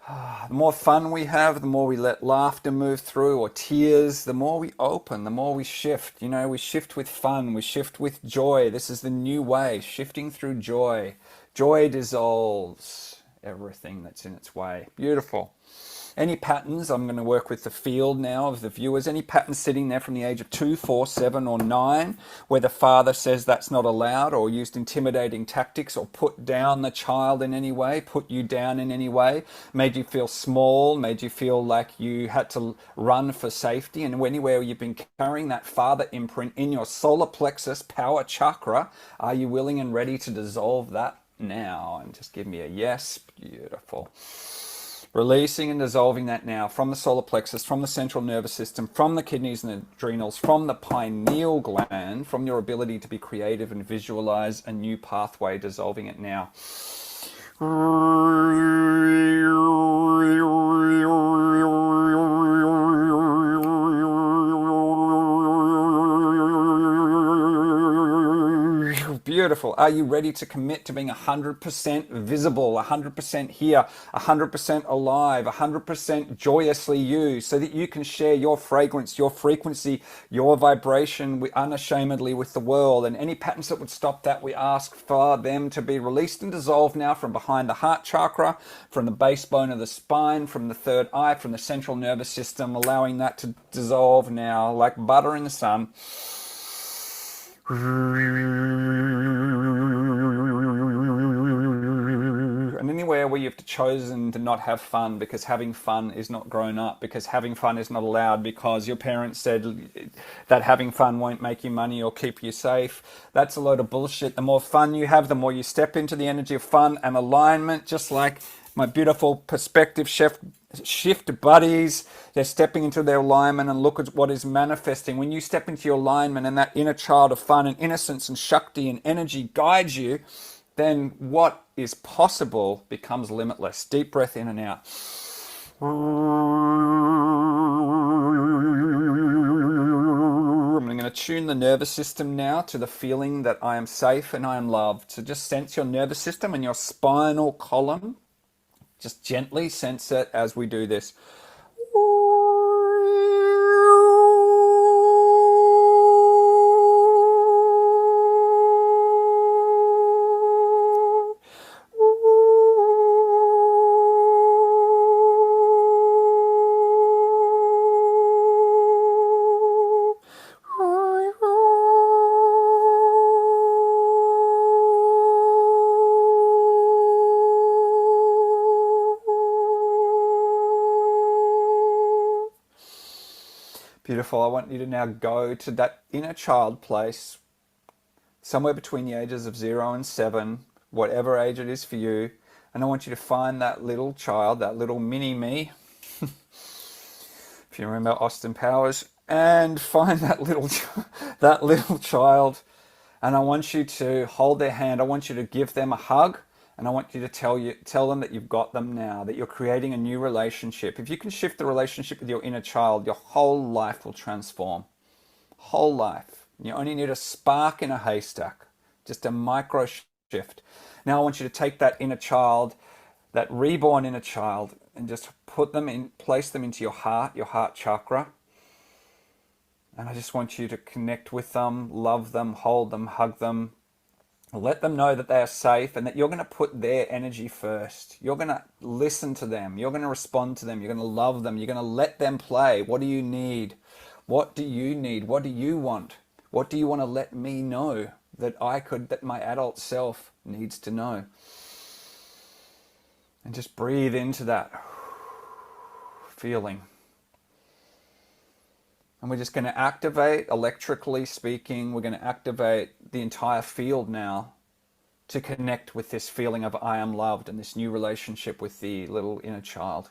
The more fun we have, the more we let laughter move through, or tears, the more we open, the more we shift. We shift with fun, we shift with joy. This is the new way, shifting through joy. Joy dissolves everything that's in its way. Beautiful. Any patterns, I'm going to work with the field now of the viewers, any patterns sitting there from the age of 2, 4, 7 or 9 where the father says that's not allowed, or used intimidating tactics, or put down the child in any way, put you down in any way, made you feel small, made you feel like you had to run for safety, and anywhere you've been carrying that father imprint in your solar plexus power chakra, are you willing and ready to dissolve that now? And just give me a yes. Beautiful. Releasing and dissolving that now from the solar plexus, from the central nervous system, from the kidneys and adrenals, from the pineal gland, from your ability to be creative and visualize a new pathway, dissolving it now. Beautiful. Are you ready to commit to being 100% visible, 100% here, 100% alive, 100% joyously you, so that you can share your fragrance, your frequency, your vibration unashamedly with the world? And any patterns that would stop that, we ask for them to be released and dissolved now from behind the heart chakra, from the base bone of the spine, from the third eye, from the central nervous system, allowing that to dissolve now like butter in the sun. And anywhere where you've chosen to not have fun because having fun is not grown up, because having fun is not allowed, because your parents said that having fun won't make you money or keep you safe, that's a load of bullshit. The more fun you have, the more you step into the energy of fun and alignment, just like my beautiful perspective shift buddies. They're stepping into their alignment, and look at what is manifesting. When you step into your alignment and that inner child of fun and innocence and Shakti and energy guides you, then what is possible becomes limitless. Deep breath in and out. I'm going to tune the nervous system now to the feeling that I am safe and I am loved. So just sense your nervous system and your spinal column. Just gently sense it as we do this. Beautiful. I want you to now go to that inner child place, somewhere between the ages of 0 and 7, whatever age it is for you. And I want you to find that little child, that little mini me, if you remember Austin Powers, and find that that little child. And I want you to hold their hand. I want you to give them a hug. And I want you to tell them that you've got them now, that you're creating a new relationship. If you can shift the relationship with your inner child, your whole life will transform. Whole life. You only need a spark in a haystack, just a micro shift. Now I want you to take that inner child, that reborn inner child, and just place them into your heart chakra. And I just want you to connect with them, love them, hold them, hug them. Let them know that they are safe and that you're going to put their energy first. You're going to listen to them. You're going to respond to them. You're going to love them. You're going to let them play. What do you need? What do you need? What do you want? What do you want to let me know that my adult self needs to know? And just breathe into that feeling. And we're just going to activate, electrically speaking, we're going to activate the entire field now to connect with this feeling of I am loved and this new relationship with the little inner child.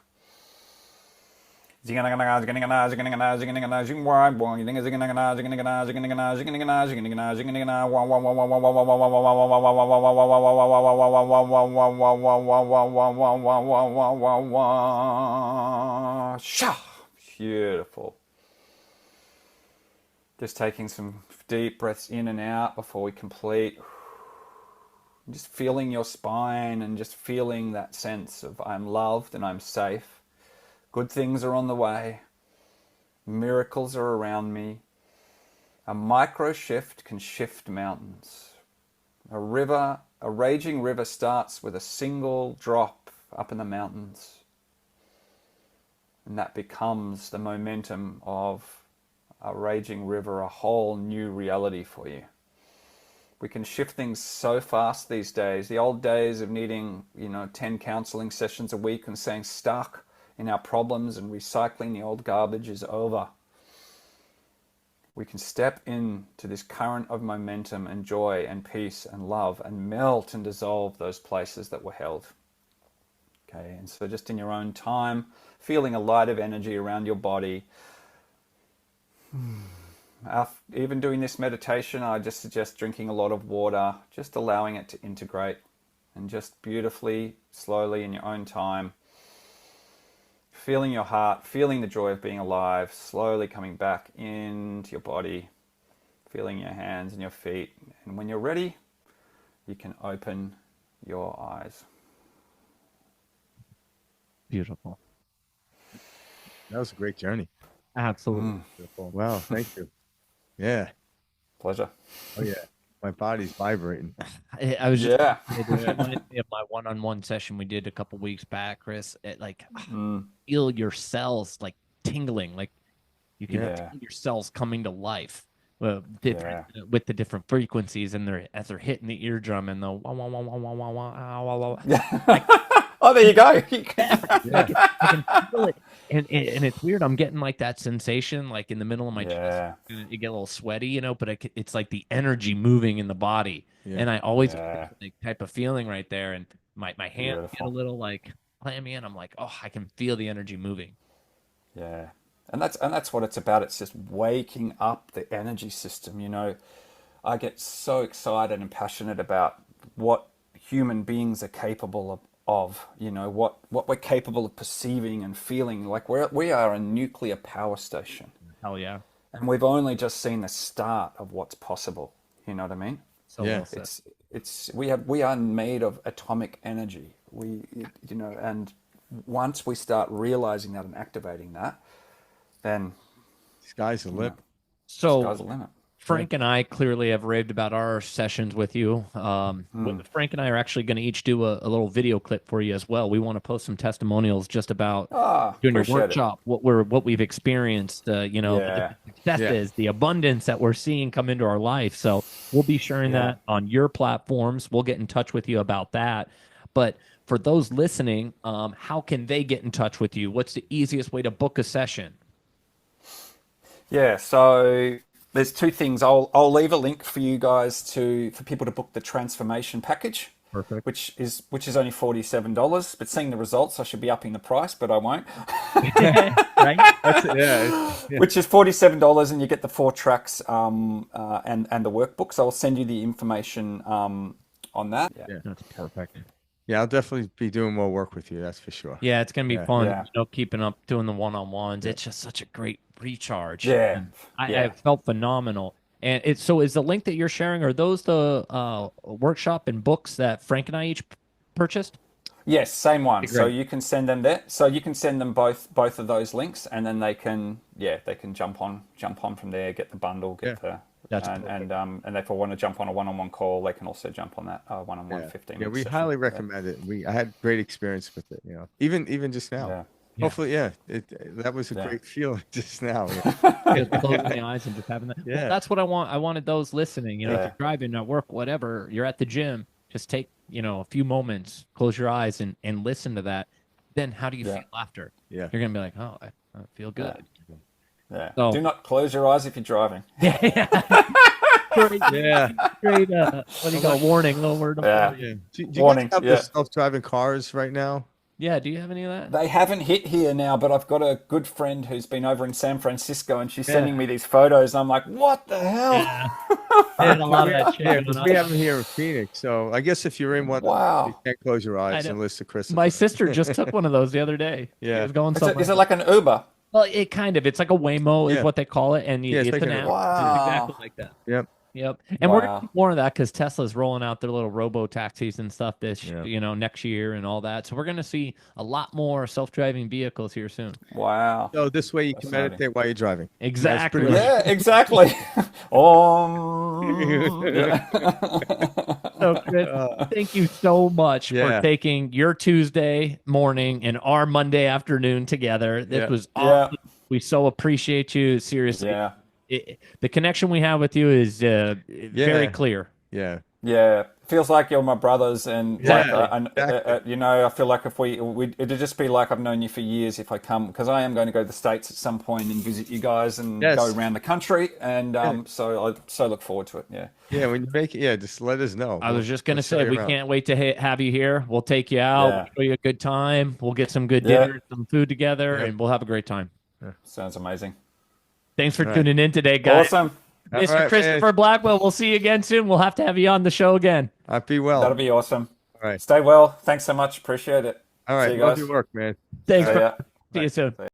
Beautiful. Just taking some deep breaths in and out before we complete. Just feeling your spine and just feeling that sense of I'm loved and I'm safe. Good things are on the way. Miracles are around me. A micro shift can shift mountains. A raging river starts with a single drop up in the mountains. And that becomes the momentum of a raging river, a whole new reality for you. We can shift things so fast these days. The old days of needing, 10 counseling sessions a week and staying stuck in our problems and recycling the old garbage is over. We can step into this current of momentum and joy and peace and love and melt and dissolve those places that were held. Okay, and so just in your own time, feeling a light of energy around your body. Even doing this meditation, I just suggest drinking a lot of water, just allowing it to integrate and just beautifully, slowly in your own time, feeling your heart, feeling the joy of being alive, slowly coming back into your body, feeling your hands and your feet. And when you're ready, you can open your eyes. Beautiful. That was a great journey. Absolutely beautiful. Wow, thank you. Yeah. Pleasure. Oh yeah. My body's vibrating. I was just it reminded me of my one-on-one session we did a couple weeks back, Chris. Feel your cells like tingling, like you can feel your cells coming to life with the different frequencies, and as they're hitting the eardrum and the wah, wah, wah, wah, wah, wah, wah, wah, wah, wah. Oh, there you go. I can feel it. And it's weird. I'm getting like that sensation, like in the middle of my chest. You get a little sweaty, but it's like the energy moving in the body. Yeah. And I always get that type of feeling right there. And my hands get a little like clammy, and I'm like, oh, I can feel the energy moving. Yeah. And that's what it's about. It's just waking up the energy system. I get so excited and passionate about what human beings are capable of, what we're capable of perceiving and feeling. Like we are a nuclear power station. Hell yeah. And we've only just seen the start of what's possible. You know what I mean? So Yeah. well said. We are made of atomic energy. And once we start realizing that and activating that, then Sky's the limit. So sky's the limit. Frank and I clearly have raved about our sessions with you. Frank and I are actually going to each do a little video clip for you as well. We want to post some testimonials just about doing your workshop, what we've experienced, the successes, the abundance that we're seeing come into our life. So we'll be sharing that on your platforms. We'll get in touch with you about that. But for those listening, how can they get in touch with you? What's the easiest way to book a session? Yeah, so there's two things. I'll leave a link for you guys for people to book the transformation package. Perfect. Which is only $47. But seeing the results, I should be upping the price, but I won't. Right? Which is $47, and you get the 4 tracks and the workbook. So I'll send you the information on that. Yeah, that's perfect. Yeah, I'll definitely be doing more work with you. That's for sure. Yeah, it's gonna be fun. Yeah. Keeping up doing the one-on-ones. It's just such a great recharge. Yeah, I felt phenomenal. And is the link that you're sharing, are those the workshop and books that Frank and I each purchased? Yes, same one. Okay, so great. you can send them there. So you can send them both of those links, and then they can jump on from there, get the bundle, and if I want to jump on a one-on-one call, they can also jump on that one-on-one 15 Yeah, we session. highly recommend it. I had great experience with it. Even just now. Yeah. Hopefully, that was a great feeling just now. Just closing the eyes and just having that. Yeah. Well, that's what I want. I wanted those listening. If you're driving at work, whatever, you're at the gym, just take a few moments, close your eyes, and listen to that. Then how do you feel after? Yeah. You're gonna be like, oh, I feel good. Yeah. So- Do not close your eyes if you're driving. Great, Yeah. great. What do you call warning? Little word. Yeah. Do you Warning, guys have the self-driving cars right now? Yeah. Do you have any of that? They haven't hit here now, but I've got a good friend who's been over in San Francisco, and she's sending me these photos. And I'm like, what the hell? Yeah. I had a lot of that shit. Yeah, because we have them here in Phoenix. So I guess if you're in one, you can't close your eyes and listen to Christopher. My sister just took one of those the other day. Yeah. She was going Is it like an Uber? Well, it's like a Waymo is what they call it, and it's like an an app. Wow. It's exactly like that. Yep. And we're gonna do more of that because Tesla's rolling out their little robo taxis and stuff this next year and all that. So we're gonna see a lot more self-driving vehicles here soon. Wow. So this way you can meditate while you're driving. Exactly. Yeah, exactly. So Chris, thank you so much for taking your Tuesday morning and our Monday afternoon together. This was awesome. We so appreciate you. Seriously. Yeah. The connection we have with you is very clear. Yeah. Yeah. Feels like you're my brothers, and Exactly. I feel like if it'd just be like I've known you for years if I come, because I am going to go to the States at some point and visit you guys and go around the country, and so I so look forward to it. Yeah, when you make it, just let us know. I was just going to say, we can't wait to have you here. We'll take you out, we'll show you a good time. We'll get some good dinner, some food together, and we'll have a great time. Sounds amazing. Thanks for tuning in today, guys. Awesome. Mr. Christopher Blackwell, we'll see you again soon. We'll have to have you on the show again. Be well. That'll be awesome. All right. Stay well. Thanks so much. Appreciate it. All right. See you Love guys. your work, man. Thanks. See ya. See you soon. See ya.